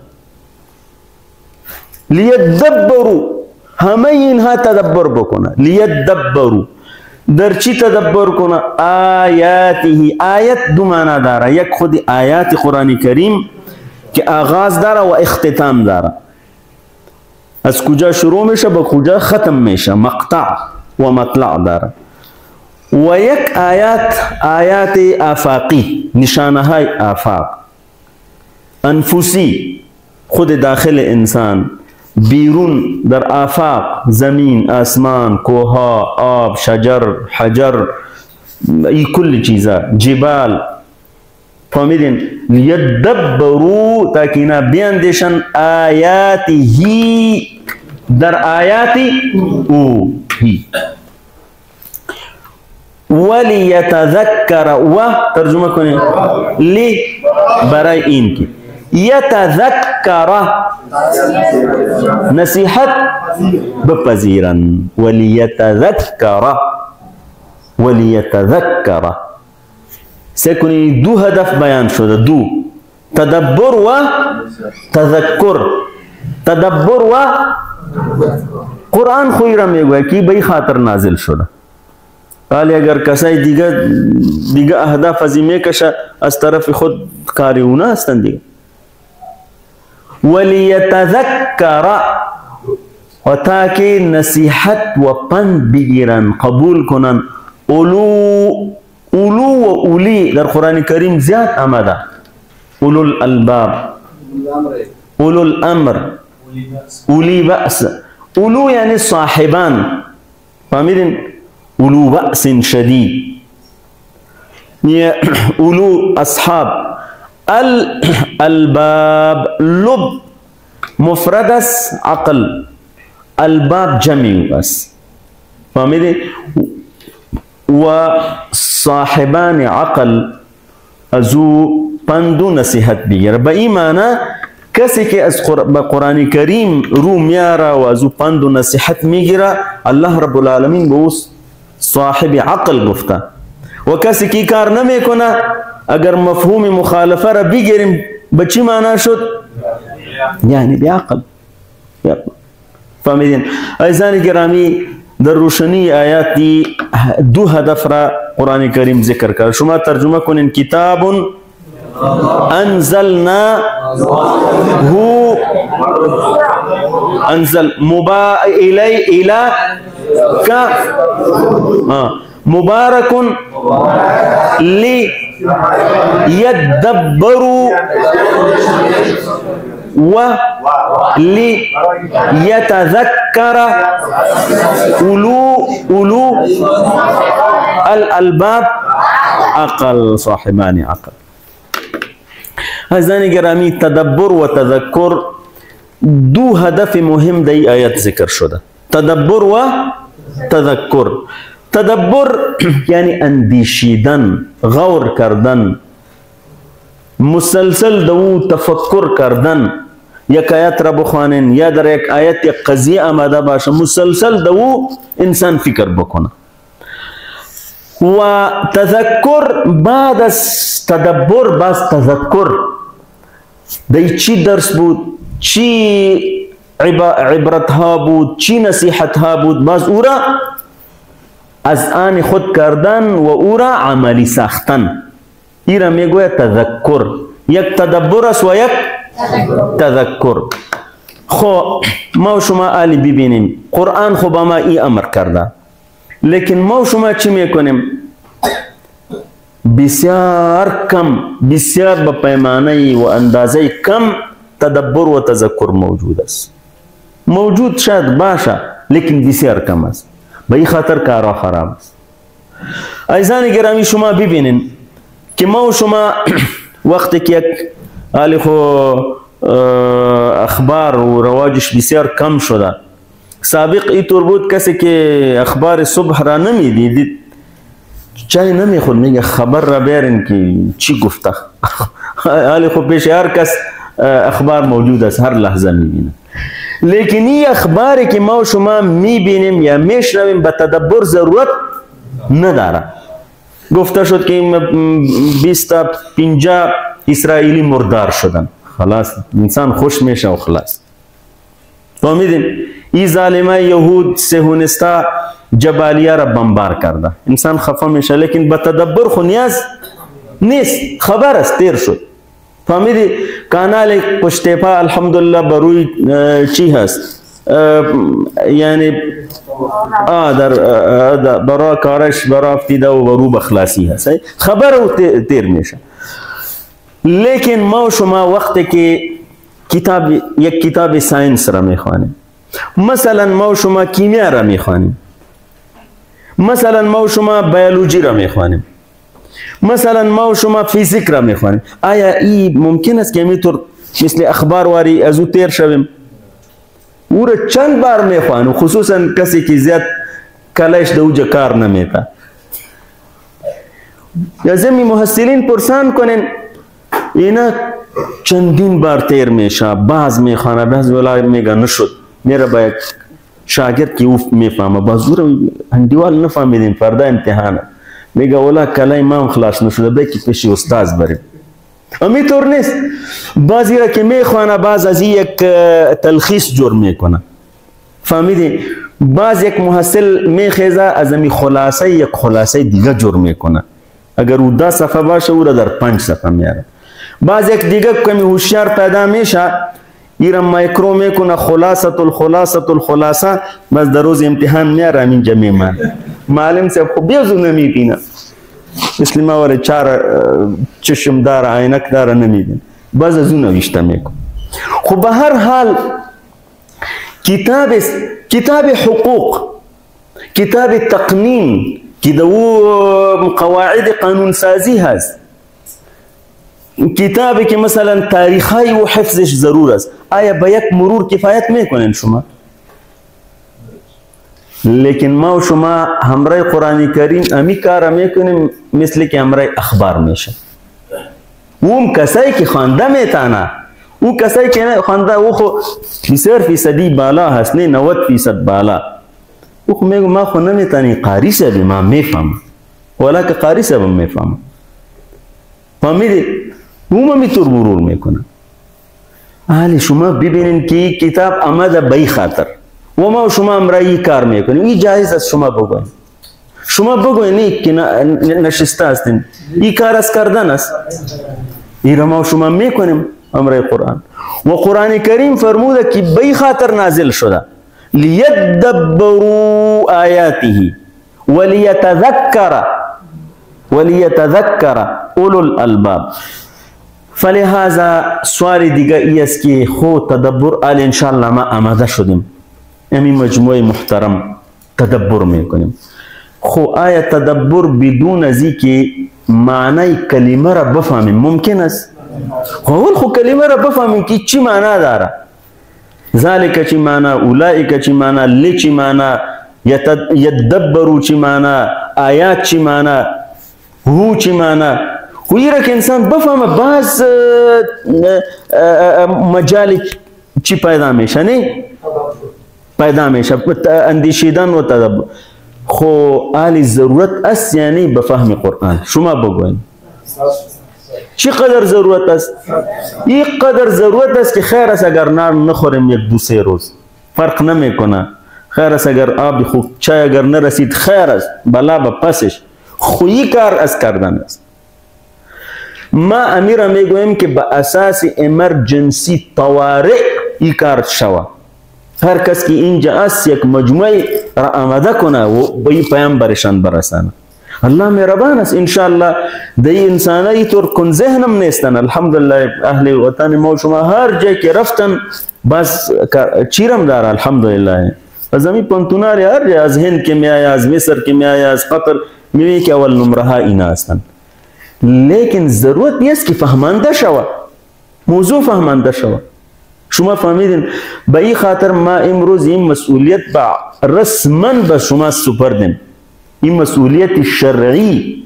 لیدبروا همه اینها تدبر بکنه. لیدبروا در چی تدبر کنه؟ آیاته. آیت 2 معنا داره، یک خود آیات قرآن کریم که آغاز داره و اختتام داره، از کجا شروع میشه به کجا ختم میشه، مقطع و مطلع داره. و یک آیات آفاقی، نشانه های آفاق، انفسی خود داخل انسان، بیرون در آفاق، زمین، آسمان، کوها، آب، شجر، حجر، ای کل چیزا، جبال. فهمیدین؟ لیدبروا تاکه اینا بیاندیشن آیاته، در آیات او هی. ولیتذکر و ترجمه کنید لی برای این که یتذکر نصیحت بپذیرن. ولیتذکر سکنی 2 هدف بیان شده، 2 تدبر و تذکر. تدبر و قرآن خوی را میگوید که به خاطر نازل شده. حالی اگر کسای دیگه اهداف ازی میکشه از طرف خود کاریونه هستن دیگه. ولیتذکر و تاکه نصیحت و پند بگیرن، قبول کنن. اولو و اولی در قرآن کریم زیاد آمده. اولو الالباب، اولو الامر، اولی بأس. اولو یعنی صاحبان، فهمیدین؟ اولو بأس شدید، اولو اصحاب. الباب لب مفرد است، عقل. الباب جمعی است، فهمیدین؟ و صاحبان عقل ازو پند و نصیحت بگیره. به این معنی کسی که از قرآن کریم رو میاره و ازو پند و نصیحت میگیره الله رب العالمین به او صاحب عقل گفته. و کسی که کار نمیکنه اگر مفهوم مخالفه را بگیریم به چی معنی شد؟ یعنی بیعقل. فهمیدین؟ عزیزان گرامی در روشنی آیات دی دو هدف را قرآن کریم ذکر کرد. شما ترجمه کنین کتاب انزلنا هو انزل الى کا مبارک لیدبروا وليتذكر أولو الألباب عقل صاحبان عقل. عزیزان گرامی تدبر و تذکر دو هدف مهم در آیت ذکر شده. تدبر و تذکر. تدبر یعنی اندیشیدن، غور کردن، مسلسل دو تفکر کردن. یک آیت را بخوانین یا در یک آیت یک قضیه آمده باشه مسلسل دو انسان فکر بکنه. و تذکر بعد از تدبر باز تذکر دی چی درس بود، چی عبرت ها بود، چی نصیحت ها بود، باز او را از آن خود کردن و او را عملی ساختن. این را میگوید تذکر. یک تدبر است و یک تذکر. خب ما و شما آلی ببینیم قرآن خب ما ای امر کرده، لیکن ما و شما چی میکنیم؟ بسیار کم، بسیار به پیمانه و اندازه کم تدبر و تذکر موجود است. موجود شاید باشه لیکن بسیار کم است. به این خاطر کارا خراب است. عزیزان گرامی شما ببینین که ما و شما وقتی که یک حالی خو اخبار و رواجش بسیار کم شده. سابق اینطور بود کسی که اخبار صبح را نمیدید چای نمیخورد، میگه خبر را بیارین که چی گفته. حالی خو پیش هر کس اخبار موجود است، هر لحظه میبینه. لیکن این اخباری که ما و شما میبینیم یا میشنویم به تدبر ضرورت نداره. گفته شد که 20 تا 50 اسرائیلی مردار شدن، خلاص انسان خوش میشه و خلاص. فهمیدین؟ این ظالمه یهود صهیونیستا جبالیه را بمبار کرده، انسان خفه میشه لیکن به تدبر خو نیاز نیست، خبر است تیر شد. فهمیدی؟ کانال پشتیپا الحمدلله بروی چی هست؟ یعنی در برای کارش برای افتیده و برو بخلاصی هست، خبر او تیر میشه. لیکن ما و شما وقتی که یک کتاب ساینس را میخوانیم، مثلا ما و شما کیمیا را میخوانیم، مثلا ما و شما بیولوژی را میخوانیم، مثلا ما و شما فیزیک را میخوانیم، آیا این ممکن است که همینطور مثل اخبار واری از او تیر شویم؟ او را چند بار میخوانیم، خصوصا کسی که زیاد کلش دو جا کار نمیده. یا زمین محصلین پرسان کنین اینا چندین بار تیر میشه، بعض میخوانه، بعض ولی میگه نشد، میره با یک شاگرد که او میفهمه، باز او را هندیوال نفهمیدیم فردا امتحانه، میگه اولا کلای ما خلاص نشده بکی پیش استاد بریم. امی طور نیست، بعضی را که میخوانه باز از یک تلخیص جور میکنه. فهمیدین؟ باز یک محصل میخیزه از امی خلاصه یک خلاصه دیگه جور میکنه، اگر او 10 صفحه باشه او را در 5 صفحه میاره. باز یک دیگه کمی هوشیار پیدا میشه، ایرا مایکرو میکنه خلاصه الخلاصه، بس در روز امتحان میاره همین جمعی من معلم صاحب خوب بیازو نمیبینه، مثل ما ولی 4 چشم داره عینک داره نمیبینه، باز از اون نوشته میکن. خب به هر حال کتاب حقوق، کتاب تقنین که دو قواعد قانون سازی هست، کتابی که مثلا تاریخی و حفظش ضرور است، آیا با یک مرور کفایت میکنین شما؟ لیکن ما و شما همراه قرآن کریم امی کار میکنیم مثل که همراه اخبار میشه. اون کسایی که خوانده میتانه، او کسایی که خوانده او خو بسیار فیصدی بالا هست، نه 90% بالا. او خو میگو ما خو نمیتانی، قاری صاحب ما میفهم، ولی که قاری صاحب میفهم. فهمیدی؟ او میتور مرور میکنه. حالی شما ببینین که این کتاب آمده به این خاطر و ما و شما امرایی کار میکنیم. این جایز است شما بگوین. شما بگوین که نشسته هستین، این کار از کردن است. این را ما و شما میکنیم امرای قرآن. و قرآن کریم فرموده که به این خاطر نازل شده لیدبروا آیاته ولیتذکر اولو الالباب. فلهذا سوال دیگه ای است که خود تدبر آل انشاءالله ما آماده شدیم، امی مجموعه محترم تدبر میکنیم. خو آیا تدبر بدون ازی که معنی کلمه را بفهمیم ممکن است؟ اول خو کلمه را بفهمیم که چی معنی داره. ذالک چی معنی، اولئک چی معنی، لی چی معنی، یدبرو چی معنی، آیات چی معنی، هو چی معنی. خو ایره که انسان بفهمه باز مجال چی پیدا میشه، نه؟ پیدا میشه اندیشیدن و تدبر. خو آلی ضرورت است یعنی بفهم قرآن. شما بگوین چی قدر ضرورت است؟ این قدر ضرورت است که خیر است اگر نان نخوریم 1-2-3 روز، فرق نمیکنه. خیر است اگر آب خوب چای اگر نرسید، خیر است بلا به پسش. خویی کار از کردن است. ما امیر میگویم که به اساس امرجنسی طوارئ این کار شوه. هر کس که اینجا است یک مجموعه را آماده کنه و به این پیامبرشان برسانه. الله مهربان است انشاءالله. دی انسانایی طور کن ذهنم نیستن. الحمدلله اهل وطن ما شما هر جای که رفتن بس چیرم داره الحمدلله. از امی پنتوناری هر جای، از هند که می آیا، از مصر که می آیا، از قطر میبینی که اول نمره ها اینا هستن. لیکن ضرورت نیست که فهمانده شوه، موضوع فهمانده شوه. شما فهمیدین؟ به این خاطر ما امروز این مسئولیت با رسما به شما سپردیم، این مسئولیت شرعی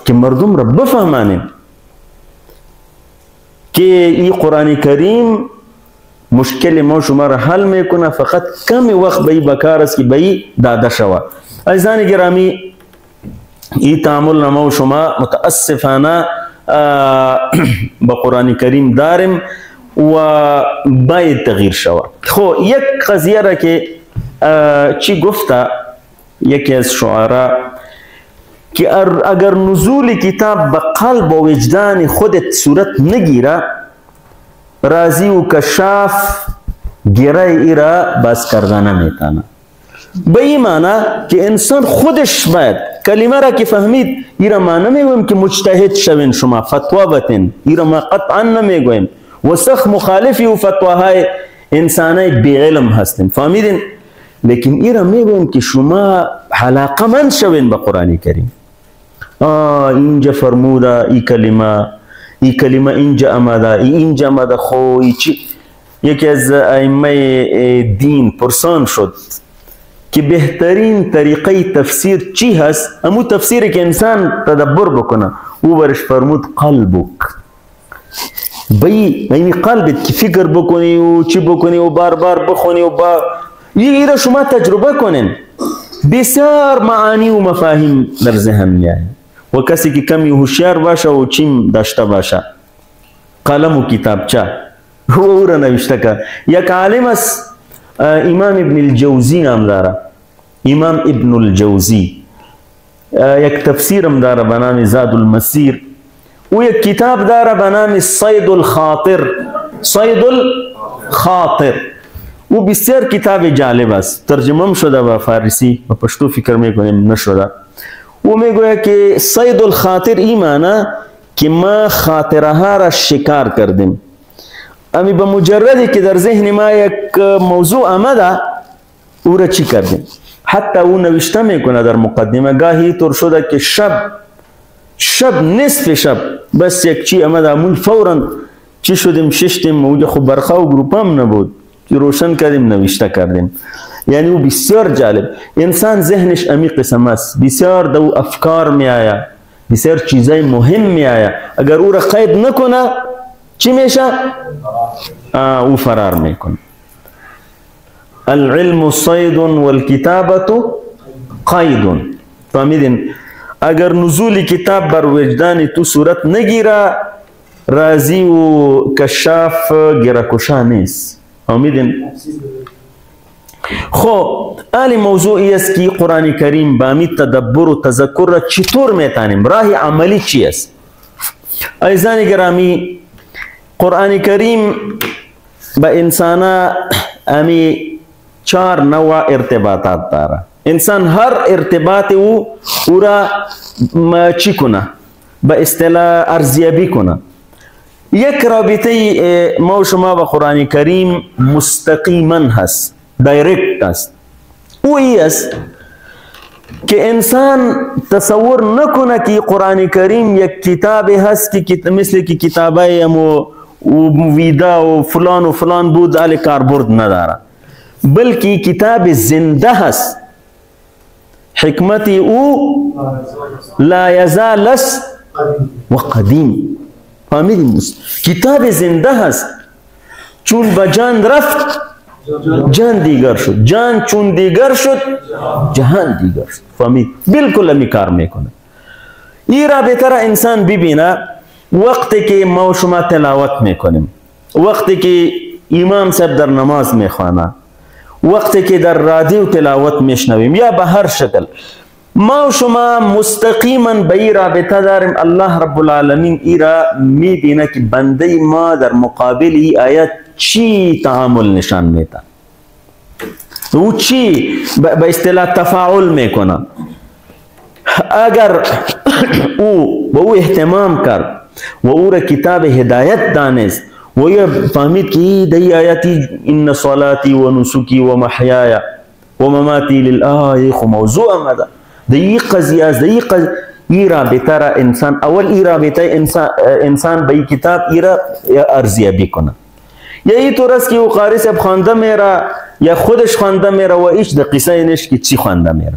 که مردم را بفهمانیم که این قرآن کریم مشکل ما شما را حل میکنه. فقط کمی وقت به این بکار است که به این داده شوه. عزیزان گرامی، این تعامل ما و شما متاسفانه با قرآن کریم داریم و باید تغییر شود. خو یک قضیه را که چی گفته یکی از شعرا که اگر نزول کتاب به قلب و وجدان خودت صورت نگیره، رازی و کشاف گره ای را باز کردن نمیتانه. به این معنی که انسان خودش باید کلمه را که فهمید، ای را ما نمیگویم که مجتهد شوین شما فتوا بتین، ای را ما قطعا نمیگویم و سخت مخالفی و فتواهای انسانای بی علم هستیم، فهمیدین؟ لیکن ای را میگویم که شما علاقمند شوین به قرآن کریم. اینجا فرموده ای کلمه اینجا آمده، اینجا آمده. خو یکی از ائمه دین پرسان شد که بهترین طریقه تفسیر چی هست؟ همو تفسیری که انسان تدبر بکنه. او برش فرمود قلبک، یعنی قلبت که فکر بکنی و چی بکنی و بار بار بخونی و این را شما تجربه کنین. بسیار معانی و مفاهیم در ذهن میاد. و کسی که کمی هوشیار باشه و چیم داشته باشه، قلم و کتابچه او را نوشته کرد. یک عالم است، امام ابن الجوزی نام داره. امام ابن الجوزی یک تفسیرم داره به نام زاد المسیر. او یک کتاب داره به نام صید الخاطر. او بسیار کتاب جالب است، ترجمه شده به فارسی، به پشتو فکر میکنیم نشده. او میگوید که صید الخاطر این معنی که ما خاطره ها را شکار کردیم. امی به مجردی که در ذهن ما یک موضوع آمده، او را چی کردیم. حتی او نوشته میکنه در مقدمه، گاهی طور شده که شب نصف شب بس یک چی آمده، امون فورا چی شدیم ششتیم. اونجا خب برخا و گروپ هم نبود که روشن کردیم نوشته کردیم. یعنی او بسیار جالب. انسان ذهنش امی قسم است، بسیار دو افکار می آیا، بسیار چیزای مهم می آیا، اگر او را قید نکنه چی میشه؟ او فرار میکنه. العلم صید والکتابة قید. فهمیدین؟ اگر نزول کتاب بر وجدان تو صورت نگیره، رازی و کشاف گیرکشا نیست. فهمیدین؟ خب آلی موضوعی است که قرآن کریم با امی تدبر و تذکر را چطور میتانیم؟ راه عملی چی است؟ عزیزان گرامی، قرآن کریم با انسان امی 4 نوع ارتباطات داره. انسان هر ارتباط او را چی کنه؟ با اصطلاح ارزیابی کنه. یک رابطه ما و شما با قرآن کریم مستقیما هست، دایرکت است. او ای است که انسان تصور نکنه که قرآن کریم یک کتاب هست که مثل که کتابای و ویدا و فلان بود آل کاربرد نداره، بلکه کتاب زنده هست. حکمت او لا یزال است و قدیم. فهمیدیم؟ کتاب زنده هست. چون به جان رفت جان دیگر شد، جان چون دیگر شد جهان دیگر شد. فهمید؟ بالکل امی کار میکنه. این را بهتر انسان ببینه وقتی که ما و شما تلاوت میکنیم، وقتی که امام صاحب در نماز میخوانه، وقتی که در رادیو تلاوت میشنویم یا به هر شکل، ما و شما مستقیما به این رابطه داریم. الله رب العالمین ای را میبینه که بنده ما در مقابل ای آیت چی تعامل نشان میده، او چی به اصطلاح تفاعل میکنه. اگر او به او اهتمام کرد و او را کتاب هدایت دانست و یا فهمید که دی آیاتی ان صلاتی و نسکی و محیای و مماتی لله، خو موضوع آمده دی قضیه است. ای رابطه را انسان اول ای رابطه انسان به ای کتاب ای را ارزیابی کنه. یا ای طور است که او قاری صاحب خوانده میره یا خودش خوانده میره و ایش در قصه نیست که چی خوانده میره.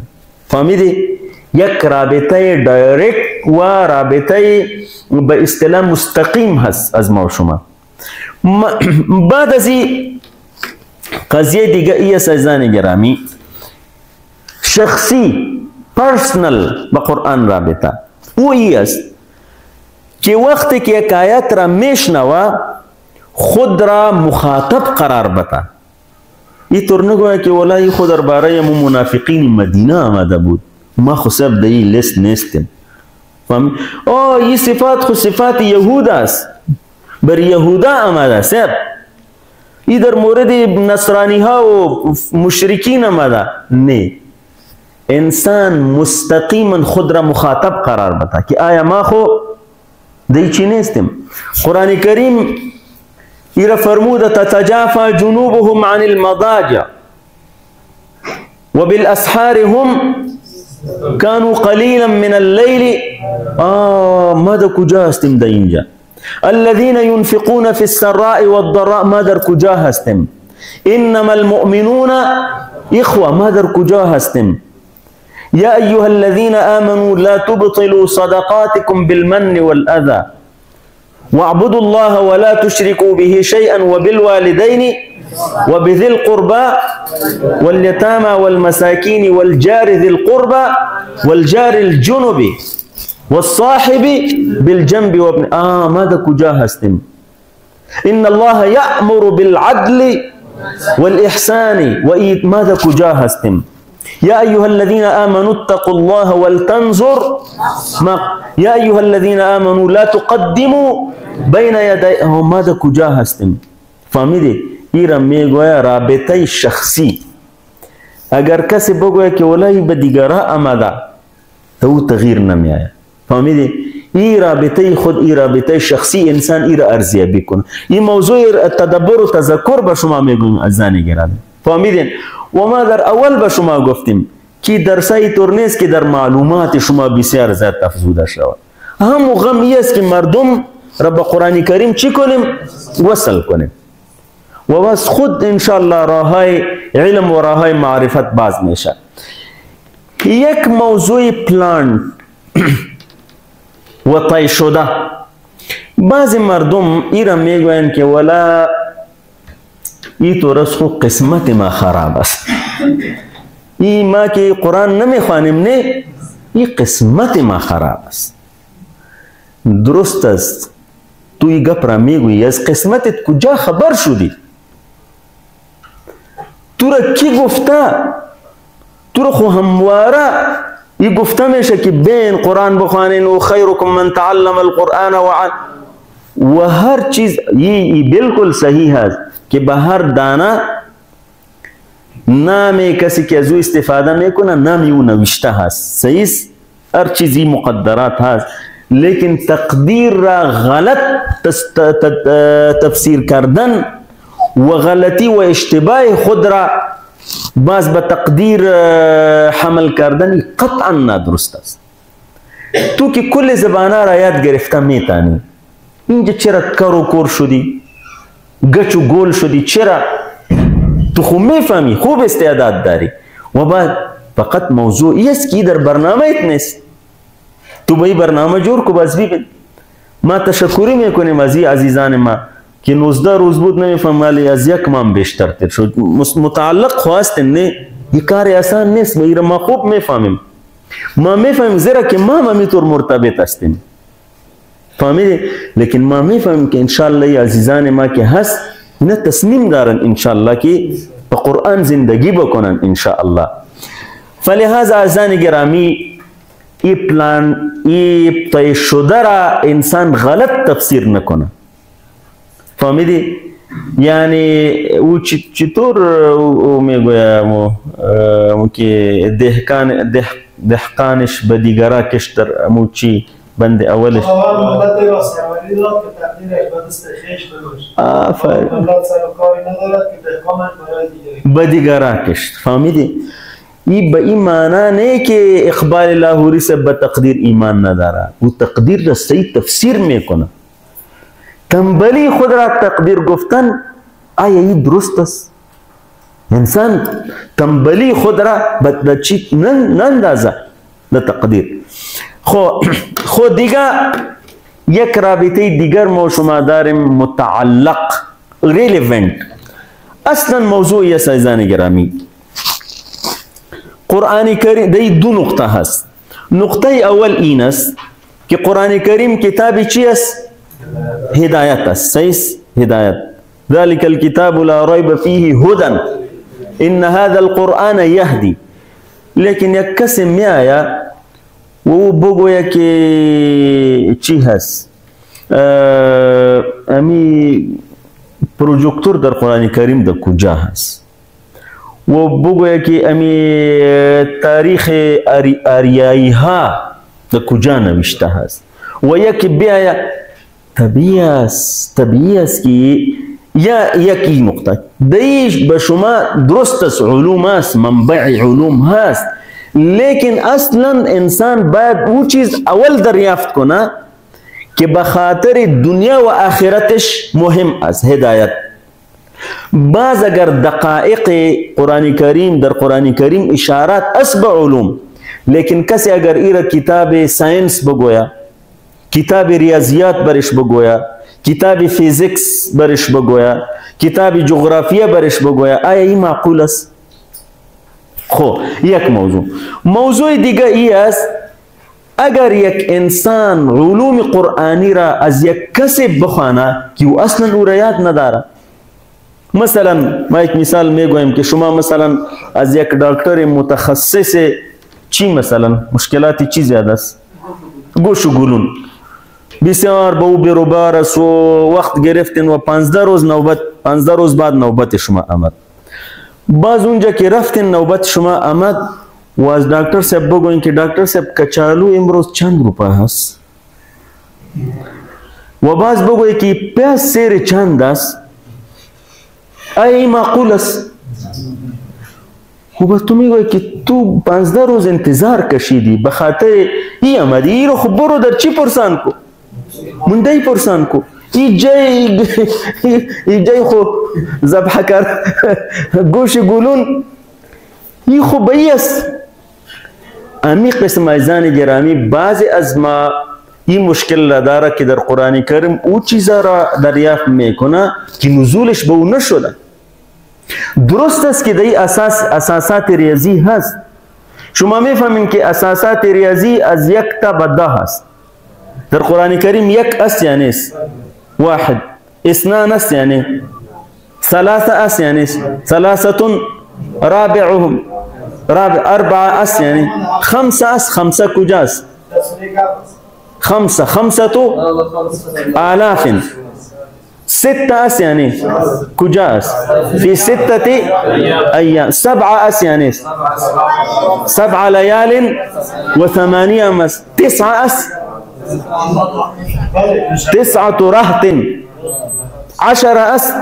فهمیدی؟ یک رابطه دایرکت و رابطه به اصطلاح مستقیم هست از ما و شما. بعد از این قضیه دیگه ای است عزیزان گرامی، شخصی پرسنل با قرآن رابطه. او ای است که وقتی که یک آیت را میشنوه خود را مخاطب قرار بده. این طور نگوه که والله خود در باره منافقین مدینه آمده بود، ما خو صاحب در این لیست نیستیم. این صفات خو صفات یهود است، بر یهودا آمده صاحب. این در مورد نصرانی ها و مشرکین آمده. نه، انسان مستقیما خود را مخاطب قرار بده که آیا ما خو دی چی نیستیم. قرآن کریم ایره فرموده تتجافى جنوبهم عن المضاجع وبالاسحار هم كانوا قليلا من الليل. ما در کجا هستیم در اینجا؟ الذين ينفقون في السراء والضراء، ما در کجا هستیم؟ انما المؤمنون اخوه، ما در کجا هستیم؟ يا أيها الذين آمنوا لا تبطلوا صدقاتكم بالمن والأذى واعبدوا الله ولا تشركوا به شيئا وبالوالدين وبذي القربى واليتامى والمساكين والجار ذي القربى والجار الجنب والصاحب بالجنب وابن ماذا كجا هستم؟ إن الله يأمر بالعدل والإحسان ماذا كجا هستم؟ يا أيها الذين آمنوا اتقوا الله ولتنظر يا أيها الذين آمنوا لا تقدموا بين يدي ماذا کجا هستیم؟ فهمیدی؟ ایرا میگویا رابطه شخصی. اگر کسی بگویا که ولای به دیگرها آمده تو تغییر نمیآید. فهمیدی؟ این رابطه خود، این رابطه شخصی انسان ای را ارزیابی کنه. این موضوع تدبر و تذکر به شما میگویم عزیزان گرامی. فهمیدین؟ و ما در اول به شما گفتیم که درسای طور نیست که در معلومات شما بسیار زیاد افزوده شود. هم غم است که مردم را به قرآن کریم چی کنیم؟ وصل کنیم. و بس خود انشالله راههای علم و راههای معرفت باز میشه. یک موضوع پلان و طی شده. بعضی مردم ایرا میگوین که ولا ای تو رس خو قسمت ما خراب است، ای ما که قرآن نمیخوانیم نه، ای قسمت ما خراب است. درست است، تو ای گپ را میگویی، از قسمتت کجا خبر شدی؟ تو را کی گفته؟ تو را خو همواره ای گفته میشه که بین قرآن بخوانین و خیرکم من تعلم القرآن و هر چیز ای بالکل صحیح است که به هر دانه نام کسی که از او استفاده میکنه نامی او نوشته هست، صحیح است، هر چیزی مقدرات هست، لیکن تقدیر را غلط تفسیر کردن و غلطی و اشتباه خود را باز به تقدیر حمل کردن قطعا نادرست است. تو که کل زبانه را یاد گرفته میتانی، اینجا چرا کر و کور شدی؟ گچ و گول شدی؟ چرا؟ تو خوب میفهمی، خوب استعداد داری و بعد فقط موضوعی است که در برنامه ایت نیست. تو به برنامه جور کو باز ببین. ما تشکری میکنیم از عزیزان ما که 19 روز بود نمیفهم، ولی از یک ماه بیشتر تر شد. متعلق خواستن نه، این کار آسان نیست، به ما خوب میفهمیم. ما میفهمیم زیرا که ما همینطور مرتبط هستیم، فهمیدی؟ لیکن ما میفهمیم که انشالله عزیزان ما که هست نه تصمیم دارن انشالله که به قرآن زندگی بکنن انشالله. فلهذا عزیزان گرامی ای پلان ای طی شده را انسان غلط تفسیر نکنه، فهمیدی؟ یعنی او چطور میگویم که دهقانش به دیگرا کشتر امو چی بند اولش به دیگرا کشت، فهمیدی؟ ای به این معنی نه که اقبال لاهوری سے به تقدیر ایمان نداره، او تقدیر را صحیح تفسیر میکنه. تنبلی خود را تقدیر گفتن آیا این درست است؟ انسان تنبلی خود را به چی نندازه به تقدیر. خود دیگه یک رابطه دیگر ما شما داریم متعلق ریلیونت. اصلا موضوعی است عزیزان گرامی. قرآن کریم دی دو نقطه هست. نقطه اول این است که قرآن کریم کتابی چی است؟ هدایت است، صحیح هدایت. ذلك الكتاب لا ريب فيه هدى ان هذا القرآن يهدي. لیکن یک کسی میآید و او بگوید که چی هست؟ امی پروژکتور در قرآن کریم در کجا هست؟ و بگوید که امی تاریخ آریایی ها در کجا نوشته هست؟ و یکی بیاید طبیعی است که یا یکی نقطه دیش به شما درست است، علوم است، منبع علوم هست، لیکن اصلا انسان باید او چیز اول دریافت کنه که به خاطر دنیا و آخرتش مهم است هدایت. بعض اگر دقائق قرآن کریم در قرآن کریم اشارات است به علوم، لیکن کسی اگر ایرا کتاب ساینس بگویا، کتاب ریاضیات برش بگویا، کتاب فیزیکس برش بگویا، کتاب جغرافیه برش بگویا، آیا این معقول است؟ خب یک موضوع دیگه ای است اگر یک انسان علوم قرآنی را از یک کسی بخوانه که او اصلا او را یاد نداره. مثلا ما یک مثال میگویم که شما مثلا از یک دکتر متخصص چی مثلا مشکلاتی چی زیاد است؟ گوش و گلون بسیار به او بیروبار است و وقت گرفتین و 15 روز بعد نوبت شما آمد. باز اونجا که رفتین نوبت شما آمد و از دکتر صاحب بگوین که دکتر صاحب کچالو امروز چند روپه هست؟ و باز بگوی که پیاز سیر چند است؟ آیا این معقول است؟ و تو میگوی که تو 15 روز انتظار کشیدی به خاطر ای آمدی، ای رو خب برو در چی پرسان کو؟ منده پرسان کو. ایجای خو ذبح کر گوش گلون ای خو بیست. امی قسم عزیزان گرامی بعضی از ما این مشکل را داره که در قرآن کریم او چیزا را دریافت میکنه که نزولش به اون نشده. درست است که در اساسات ریاضی هست. شما میفهمین که اساسات ریاضی از 1 تا به 10 هست. در قرآن کریم 1 است یا نیست؟ 1 2 است یعنی 3 است یعنی 3 رابعهم 4 است یعنی 5 است. 5 کجاست؟ 5 آلاف. 6 است یعنی کجاست؟ فی 6 ایام. 7 است یعنی 7 لیال و 8 است. 9 است 9 رهط. 10 است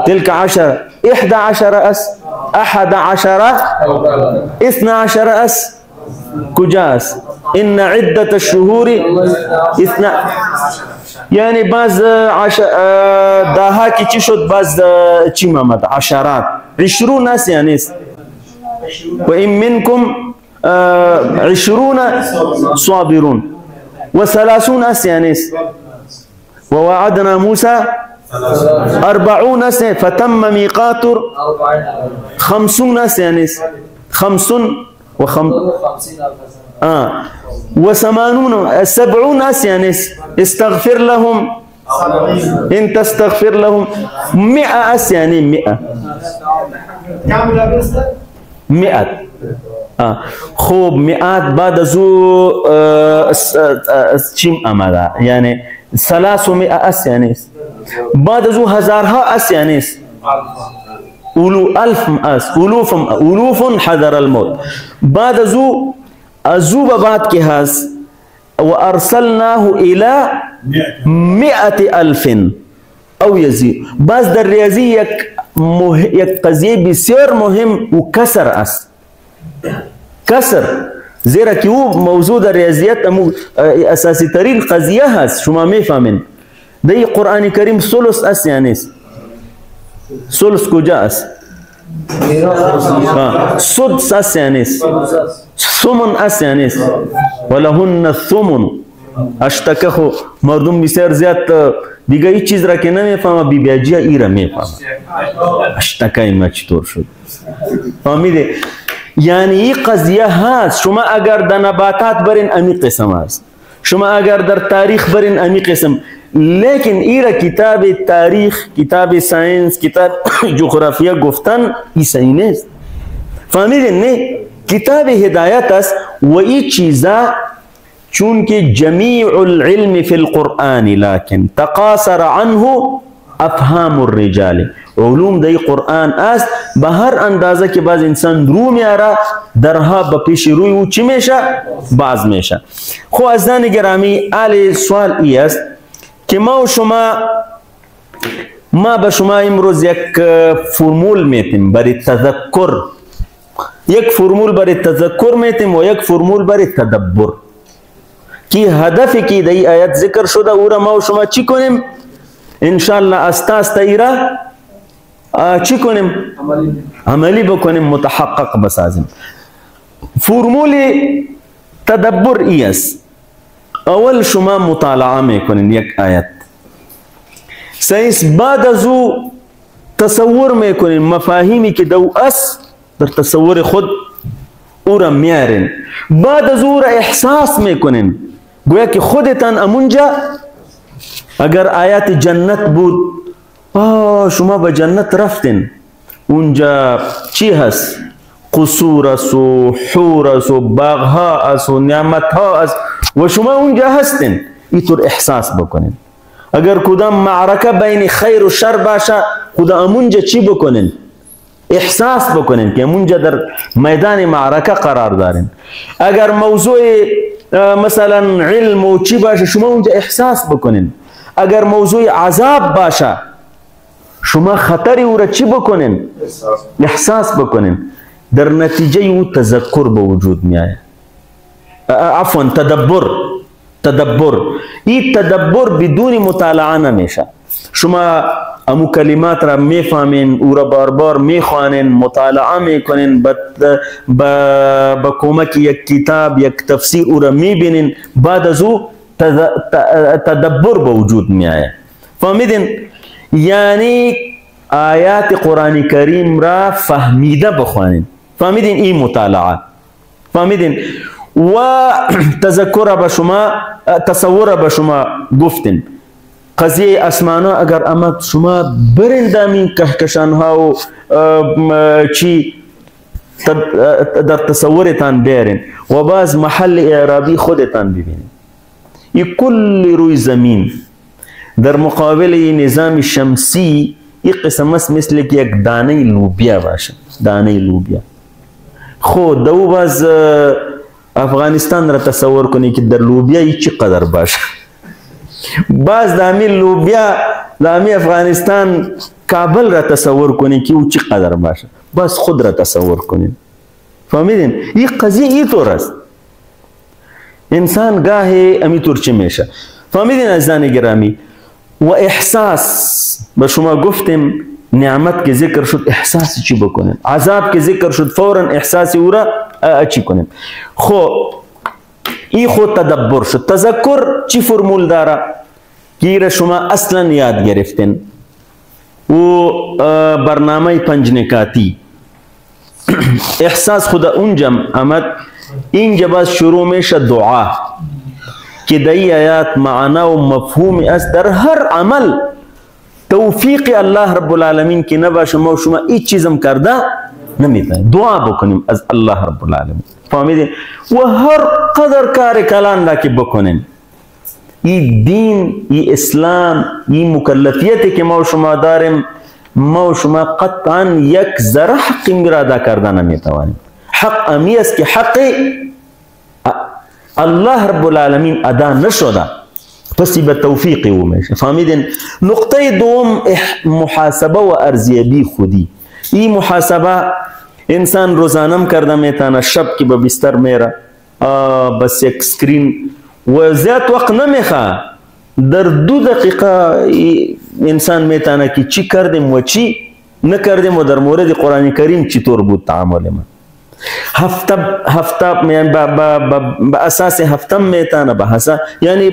تلك 10. 11 است 11 12 است کجاست؟ ان عدة الشهور یعنی باز داها کی چی شد؟ باز چی محمد؟ عشرات. 20 است یعنی و این منکم 20 صابرون و 30 است یعنی و وعدنا موسى 40 است فتم میقات 50 است یعنی 50 و 80 70 است یعنی استغفر لهم ان تستغفر لهم 100 است یعنی 100 خوب 100 بعد از او چیم آمده یعنی 300 است یعنی بعد از او هزارها است یعنی الف است الوف حذر الموت. بعد از او به بعد که هست و ارسلناه الى 100,000 او یزید. باز در ریاضی یک قضیه بسیار مهم و کسر است. کسر زیرا که او موضوع در ریاضیات اساسی ترین قضیه هست. شما میفهمین در قرآن کریم ثلث است یعنی ثلث کجا است؟ سدس است یعنی ثمن است یعنی ولهن الثمن. اشتکه خو مردم بسیار زیاد دیگه هیچ چیز را که نمیفهمه بیبیاجی ای را میفهمه. اشتکه این چطور شد؟ فهمیده؟ یعنی این قضیه هست. شما اگر در نباتات برین امی قسم هست، شما اگر در تاریخ برین امی قسم. لیکن ایرا کتاب تاریخ، کتاب ساینس، کتاب جغرافیا گفتن ایسایی نیست. فهمیدین نه؟ کتاب هدایت است و این چیزا چون که جمیع العلم فی القرآن لكن تقاصر عنه افهام الرجال. علوم در قرآن است به هر اندازه که باز انسان رو میاره درها به پیش روی او چی میشه؟ باز میشه. خب عزیزان گرامی آل سوال ای است که ما به شما امروز یک فرمول میتیم برای تذکر. یک فرمول برای تذکر میتیم و یک فرمول برای تدبر که هدفی که در این آیت ذکر شده او را ما و شما چی کنیم؟ انشاءالله استا ایرا چی کنیم؟ عملی بکنیم، متحقق بسازیم. فرمول تدبر ای است. اول شما مطالعه میکنین یک آیت سیس، بعد از او تصور میکنین مفاهیمی که دو است در تصور خود او را میارین، بعد از او را احساس میکنین گویا که خودتان امونجا اگر آیات جنت بود شما به جنت رفتین، اونجا چی هست؟ قصور است و حور است و باغها است و نعمتها است و شما اونجا هستین. اینطور احساس بکنین. اگر کدام معرکه بین خیر و شر باشه خدا امونجا چی بکنین؟ احساس بکنین که امونجا در میدان معرکه قرار دارین. اگر موضوع مثلا علم و چی باشه شما اونجا احساس بکنین. اگر موضوع عذاب باشه شما خطری او را چی بکنین؟ احساس بکنین. در نتیجه او تذکر به وجود می آید. عفوا تدبر. تدبر. این تدبر بدون مطالعه نمیشه. شما امو کلمات را میفهمین، او را بار بار میخوانین، مطالعه میکنین، با کمک یک کتاب یک تفسیر او را میبینین، بعد از او تدبر به وجود میآید. فهمیدین؟ یعنی آیات قرآن کریم را فهمیده بخوانین. فهمیدین؟ این مطالعه. فهمیدین؟ و تذکر به شما، تصور به شما گفتین قضیه اسمانا اگر آمد شما برندامین کهکشان ها و چی در تصورتان بیارین و باز محل اعرابی خودتان ببینین. این کل روی زمین در مقابل نظام شمسی یک قسم است مثل که یک دانه لوبیا باشه. دانه لوبیا. خود دو باز افغانستان را تصور کنی که در لوبیا چی قدر باشه. باز دامی لوبیا دامی افغانستان کابل را تصور کنی که او چی قدر باشه. باز خود را تصور کنین. فهمیدین؟ این قضیه این طور است. انسان گاهی امی طور چی میشه. فهمیدین عزیزان گرامی؟ و احساس به شما گفتم نعمت که ذکر شد احساس چی بکنیم، عذاب که ذکر شد فورا احساس او را چی کنیم. خب این خود تدبر شد. تذکر چی فرمول داره که شما اصلا یاد گرفتین و برنامه 5 نکاتی. احساس خدا اونجا آمد، اینجا باز شروع میشه دعا که در این آیات معنا و مفهوم است در هر عمل توفیق الله رب العالمین که نباشه ما شما هیچ چیزم کرده نمیتونیم. دعا بکنیم از الله رب العالمین. فهمیدین؟ و هر قدر کار کلان را که بکنیم این دین، این اسلام، این مکلفیتی که ما شما داریم ما شما قطعا یک ذره حق را ادا کرده نمیتوانیم. حق امی است که حق الله رب العالمین ادا نشده پس به توفیق او میشه. فهمیدین؟ نقطه دوم محاسبه و ارزیابی خودی. این محاسبه انسان روزانم کرده میتونه، شب که به بستر میره بس یک سکرین و زیاد وقت نمیخواه، در 2 دقیقه انسان میتونه که چی کردیم و چی نکردیم و در مورد قرآن کریم چطور بود تعامل ما. هفته به اساس هفته میتونه بحثه، یعنی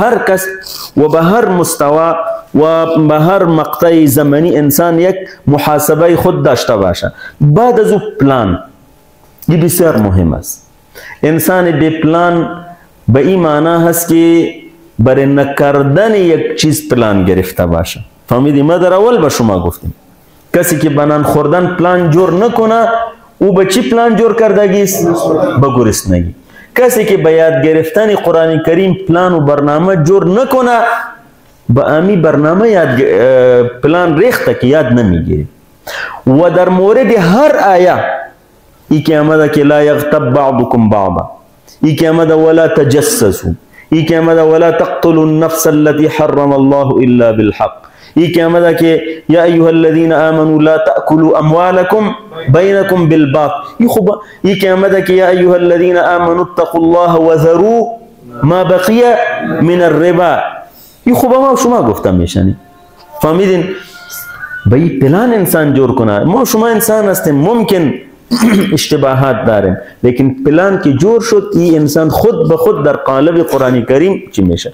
هر کس و به هر مستوى و به هر مقطع زمانی انسان یک محاسبه خود داشته باشه. بعد از او پلان، این بسیار مهم است. انسان بی پلان به این معنی هست که برای نکردن یک چیز پلان گرفته باشه. فهمیدی؟ ما در اول به شما گفتیم کسی که بنان خوردن پلان جور نکنه او به چی پلان جور کردگی است؟ به گرسنگی. کسی که به یاد گرفتن قرآن کریم پلان و برنامه جور نکنه به امی برنامه پلان ریخته که یاد نمیگیره. و در مورد هر آیه ای که آمده که لا یغتب بعضکم بعضا، ای که آمده ولا تجسسوا، ای که آمده ولا تقتلوا النفس التي حرم الله الا بالحق، ای که آمده که یا ایها الذین آمنوا لا تأکلوا اموالکم بینکم بالباطل، ای که آمده که یا ایها الذین آمنوا اتقوا الله وذروا ما بقی من الربا. این خوبه ما شما گفتم میشنی. فهمیدین؟ به این پلان انسان جور کنه. ما شما انسان هستیم، ممکن اشتباهات داریم، لیکن پلان که جور شد این انسان خود به خود در قالب قرآن کریم چی میشه.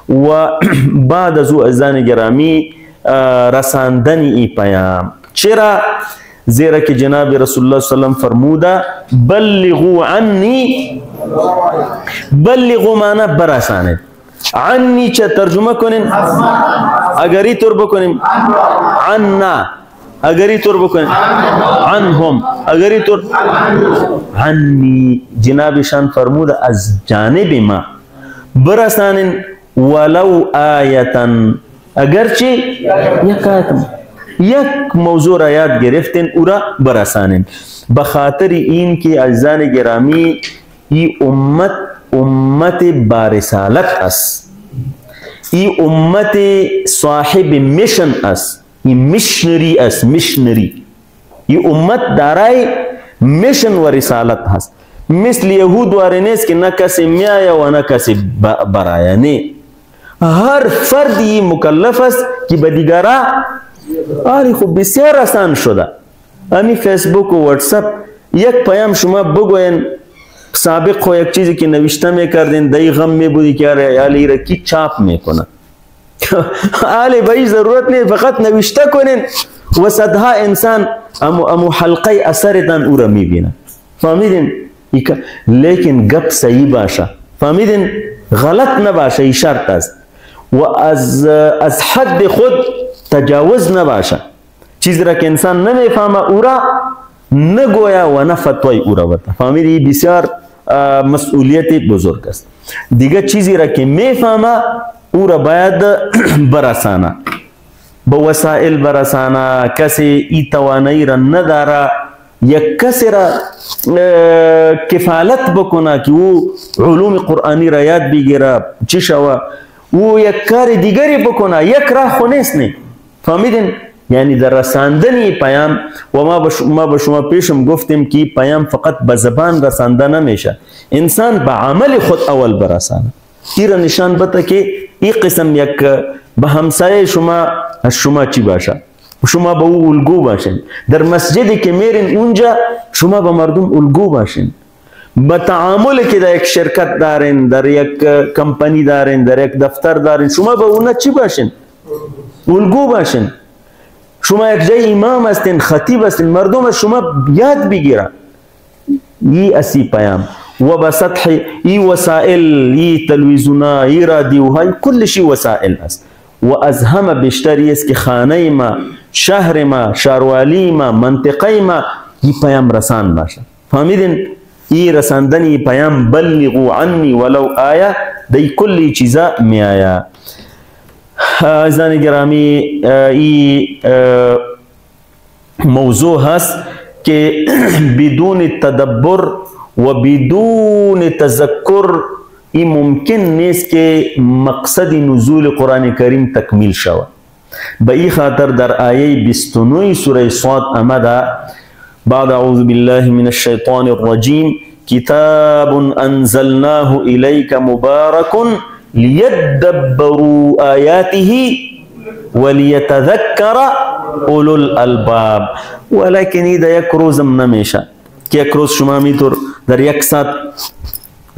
و بعد از او عزیزان گرامی رساندن این پیام. چرا؟ زیرا که جناب رسول الله صلی الله علیه و فرموده بلغوا عنی، بلغوا معنی برسانید، عنی چه ترجمه کنین؟ اگر ای طور بکنیم عنا، اگر ای طور بکنیم عنهم، اگر ای طور عنی، جنابشان فرموده از جانب ما برسانین ولو آیتا، اگرچه یک آیت یک موضوع را یاد گرفتین او را برسانین. بخاطر این که عزیزان گرامی این امت بارسالت است، این امت صاحب میشن است، این میشنری است، میشنری. این امت دارای میشن و رسالت هست. مثل یهود واره نیست که نه کسی میآید و نه کسی برآید. نه، هر فردی مکلف است که به دیگران خب بسیار آسان شده. همین فیسبوک و واتساپ یک پیام شما بگوین، سابق خو یک چیزی که نوشته میکردین دایی غم میبودی که آلی را کی چاپ میکنه. آلی به هیچ ضرورت نیست، فقط نوشته کنین و صدها انسان امو حلقه اثرتان او را میبینه. فهمیدین؟ لیکن گپ صحیح باشه، فهمیدین؟ غلط نباشه، این شرط است. و از حد خود تجاوز نباشه. چیزی را که انسان نمیفهمه او را نگویا و نه فتوای او را بده. فهمیدی؟ بسیار مسئولیت بزرگ است. دیگه چیزی را که میفهمه او را باید برسانه، به وسایل برسانه. کسی ای توانایی را نداره، یک کسی را کفالت بکنه که او علوم قرآنی را یاد بگیره، چی شوه او یک کار دیگری بکنه، یک راه خو نیست. نه، فهمیدین؟ یعنی در رساندن پیام، و ما به شما پیشم گفتیم که پیام فقط به زبان رسانده نمیشه، انسان به عمل خود اول برسانه. این را نشان بده که این قسم یک به همسایه شما چی باشه، شما به او الگو باشین. در مسجدی که میرین اونجا شما به مردم الگو باشین. به تعاملی که در یک شرکت دارین، در یک کمپانی دارین، در یک دفتر دارین، شما به اونا چی باشین؟ الگو باشین. شما یک جای امام هستین، خطیب هستین، مردم از شما یاد بگیرن. این اسی پیام. و به سطح این وسائل، این تلویزیونا، این رادیوهای، کل شی وسائل است. و از همه بیشتری است که خانه ما، شهر ما، شهروالی ما، منطقه ما این پیام رسان باشه. فهمیدین؟ این رساندنی پیام بلغوا عنی ولو آیه دی کلی چیزا می آیه. عزیزان گرامی، این موضوع هست که بدون تدبر و بدون تذکر این ممکن نیست که مقصد نزول قرآن کریم تکمیل شود. به این خاطر در آیه 29 سوره صاد آمده: بعد اعوذ بالله من الشیطان الرجیم کتاب انزلناه الیک مبارک لیدبروا آیاته ولیتذکر اولو الالباب. ولکن این یک روزم نمیشه که یک روز شما میتور در یک ساعت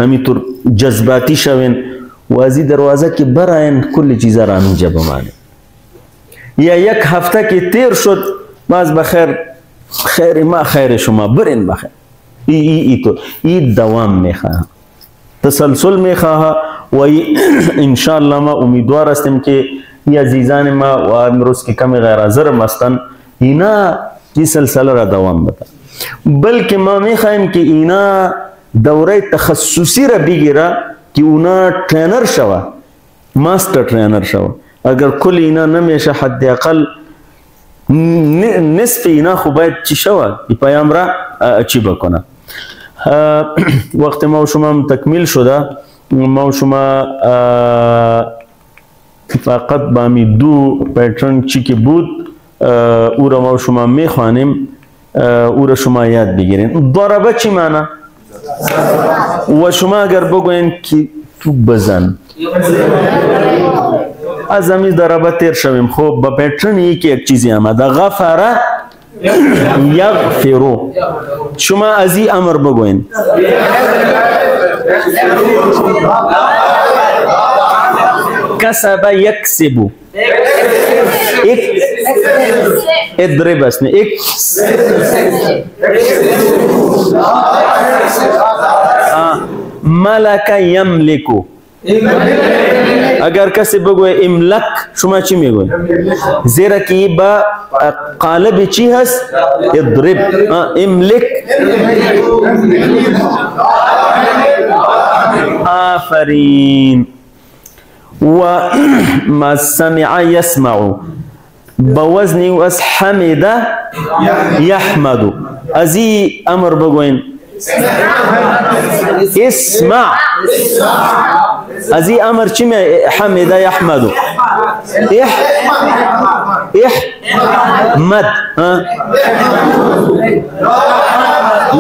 همینطور جذباتی شوین و از این دروازه که براین کل چیزا را همینجا بمانه. یا یک هفته که تیر شد باز بخیر، خیر ما خیر شما، برین بخیر. این دوام میخواه، تسلسل میخواه. و انشاءالله ما امیدوار هستیم که این عزیزان ما و امروز که کمی غیر حاضر هستند اینا این سلسله را دوام بده. بلکه ما میخوایم که اینا دوره تخصصی را بگیره که اونا ترینر شوه، ماستر ترینر شوه. اگر کل اینا نمیشه حد اقل نصف اینا خو باید چی شوه، این پیام را چی بکنه. وقت ما و شما تکمیل شده. ما و شما فقط با همی دو پیترن چی که بود او را ما و شما میخوانیم، او را شما یاد بگیرین. ضربه چی معنی؟ و شما اگر بگوین که تو بزن، از همی ضربه تیر شویم. خب با پیترن یکی یک چیزی آمده: غفره یغفرو. شما از این امر بگوین: کسب یکسبو. اضرب است، نه اکس. ملک یملکو. اگر کسی بگوی املک، شما چی میگوی؟ زیرا که با قالب چی هست؟ اضرب. املک. آفرین. و ما سمع يسمع بوزن واس حمد يحمد. ازي امر بگوین اسمع. ازي امر چی حمد يحمد. احمد.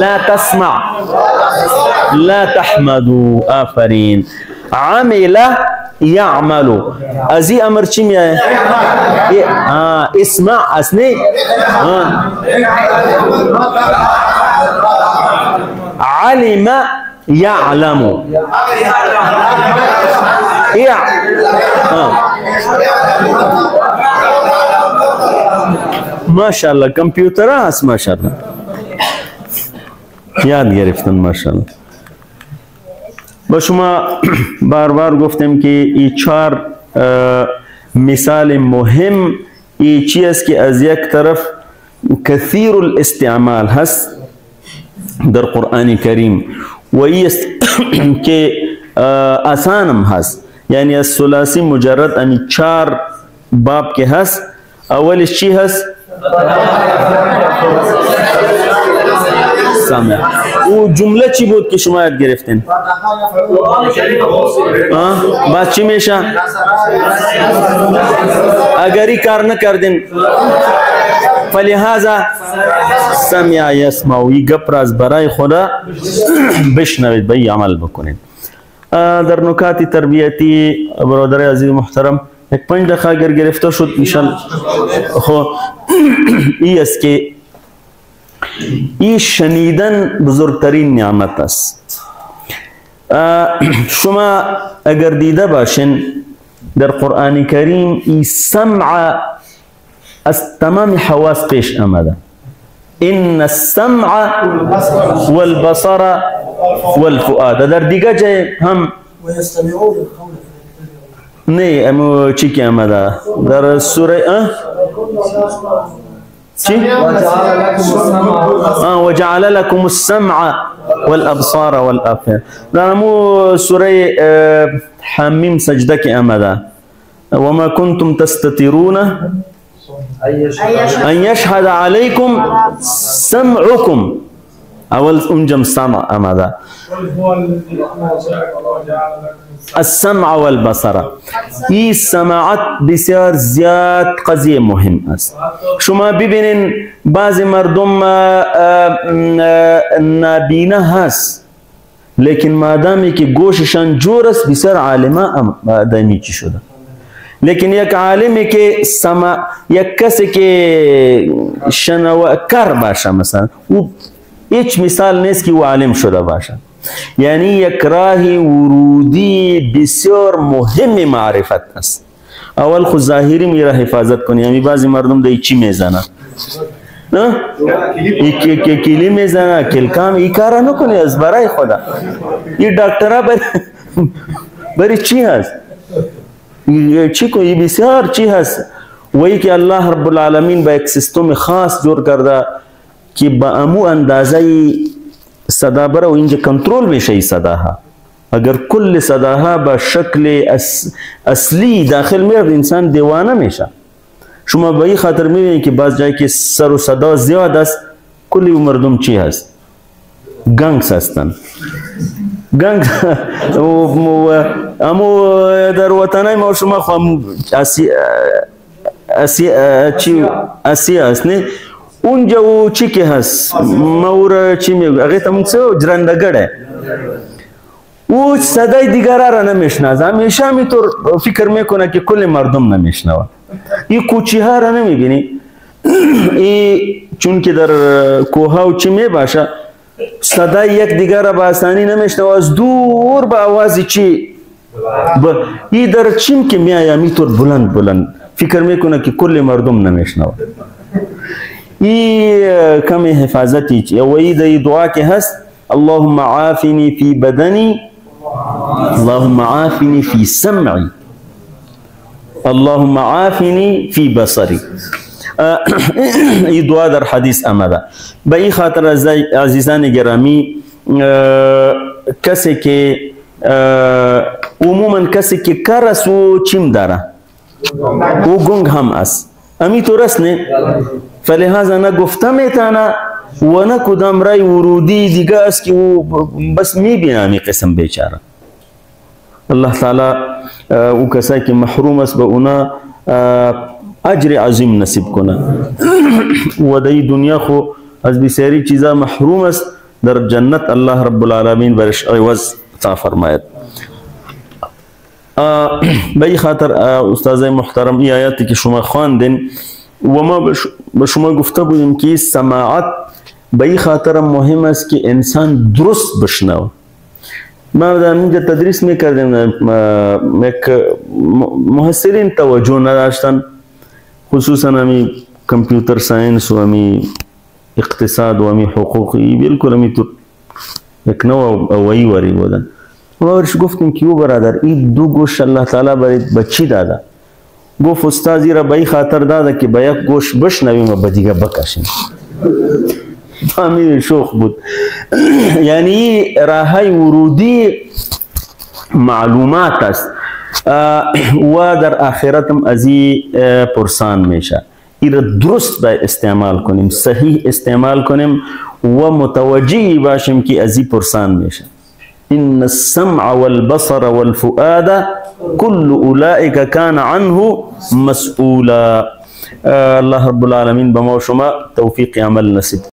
لا تسمع. لا تحمدوا. آفرین. عمل يعمل. ازي امر چی میاد؟ اسمع اسنی. علم يعلم. ماشاءالله کامپیوتر هست ماشاءالله یاد گرفتن ماشاءالله. با شما بار بار گفتم که این 4 مثال مهم این چیز که از یک طرف کثیر الاستعمال هست در قرآن کریم و این که آسانم هست، یعنی از ثلاثی مجرد امی 4 باب که هست. اولش چی هست؟ سامع. او جمله چی بود که شما یاد گرفتین؟ بعد چی میشه؟ اگری کار نکردین فلهذا سمع یسمع. این گپ را از برای خدا بشنوید، به این عمل بکنید. در نکات تربیتی برادر عزیز محترم 5 دقیقه اگر گرفته شد انشالله. خب این است که این شنیدن بزرگترین نعمت است. شما اگر دیده باشین در قرآن کریم این سمع از تمام حواس پیش آمده. ان السمع والبصر والفؤاد. در دیگه جای هم نه امو چی که آمده در سوره چی؟ وجعل لكم السمع والابصار والافئده. در امو سوره حمیم سجده که آمده وما كنتم تستترون ان يشهد عليكم سمعكم. اول انجم سمع آمده. السمع والبصر. این سماعت بسیار زیاد قضیه مهم است. شما ببینین بعضی مردم نابینا هست لیکن مادامی که گوششان جور است بسیار عالمه دائمی چی شده. لیکن یک عالمی که یک کسی که شنوکر باشه مثلا او هیچ مثال نیست که او عالم شده باشه. یعنی یک راه ورودی بسیار مهم معرفت است. اول خود ظاهری میره حفاظت کنی. یعنی بعضی مردم دی چی میزنه؟ کلی میزنه کلکام. این کارا نکنی از برای خدا. این دکترها برای چی هست؟ چی کنی؟ بسیار چی هست. وی که الله رب العالمین با یک سیستم خاص جور کرده که با امو اندازه صدا بره و اینجا کنترل میشه ای صداها. اگر کل صداها با شکل اصلی داخل میره انسان دیوانه میشه. شما به این خاطر میبینید که بعض جایی که سر و صدا زیاد است کلی مردم چی هست؟ گنگس هستن. گنگس امو در وطنای ما شما خواهم اسیا هست نه؟ اونجا او چی که هست مور چی میگه اگه تمون سو جرندگره او صدای دیگر را نمیشناسه. همیشه همینطور فکر میکنه که کل مردم نمیشنوه. این کوچی ها را نمیبینی. این چون که در کوه ها و چی میباشه صدای یک دیگر را با آسانی نمیشنوه. از دور با آوازی چی این در چیم که میایه میطور بلند بلند فکر میکنه که کل مردم نمیشنوه. این کمی حفاظتی و این دعا که هست اللهم عافنی فی بدنی اللهم عافنی فی سمعی اللهم عافنی فی بصری. این دعا در حدیث آمده. به این خاطر عزیزان گرامی کسی که عموما کسی که کرس و چیم داره او گنگ هم است. امی تو رست نه فلهذا نه گفته میتانه و نه کدام رای ورودی دیگه است که او بس میبینه امی قسم بیچاره. الله تعالی او کسایی که محروم است به اونا اجر عظیم نصیب کنه و در دنیا خو از بسیاری چیزا محروم است در جنت الله رب العالمین برش عوض عطا فرماید. به این خاطر استاد محترم این آیاتی که شما خواندین و ما به شما گفته بودیم که سماعت به این خاطر مهم است که انسان درست بشنوه. ما در اینجا تدریس میکردیم، محصلین توجه نداشتن، خصوصا همی کمپیوتر ساینس و همی اقتصاد و همی حقوقی بالکل همی تو یک نوع اوایی وری بودن. ما برش گفتیم که او برادر این دو گوش الله تعالی برای بچی داده. گفت استازی را به این خاطر داده که به یک گوش بشنویم و به دیگه بکشیم. همین شوخ بود. یعنی راهی ورودی معلومات است و در آخرت هم از این پرسان میشه. این را درست باید استعمال کنیم، صحیح استعمال کنیم و متوجه باشیم که از این پرسان میشه. ان السمع والبصر والفؤاد كل اولئك كان عنه مسؤولا. الله رب العالمین به ما و شما توفیق عمل نصیب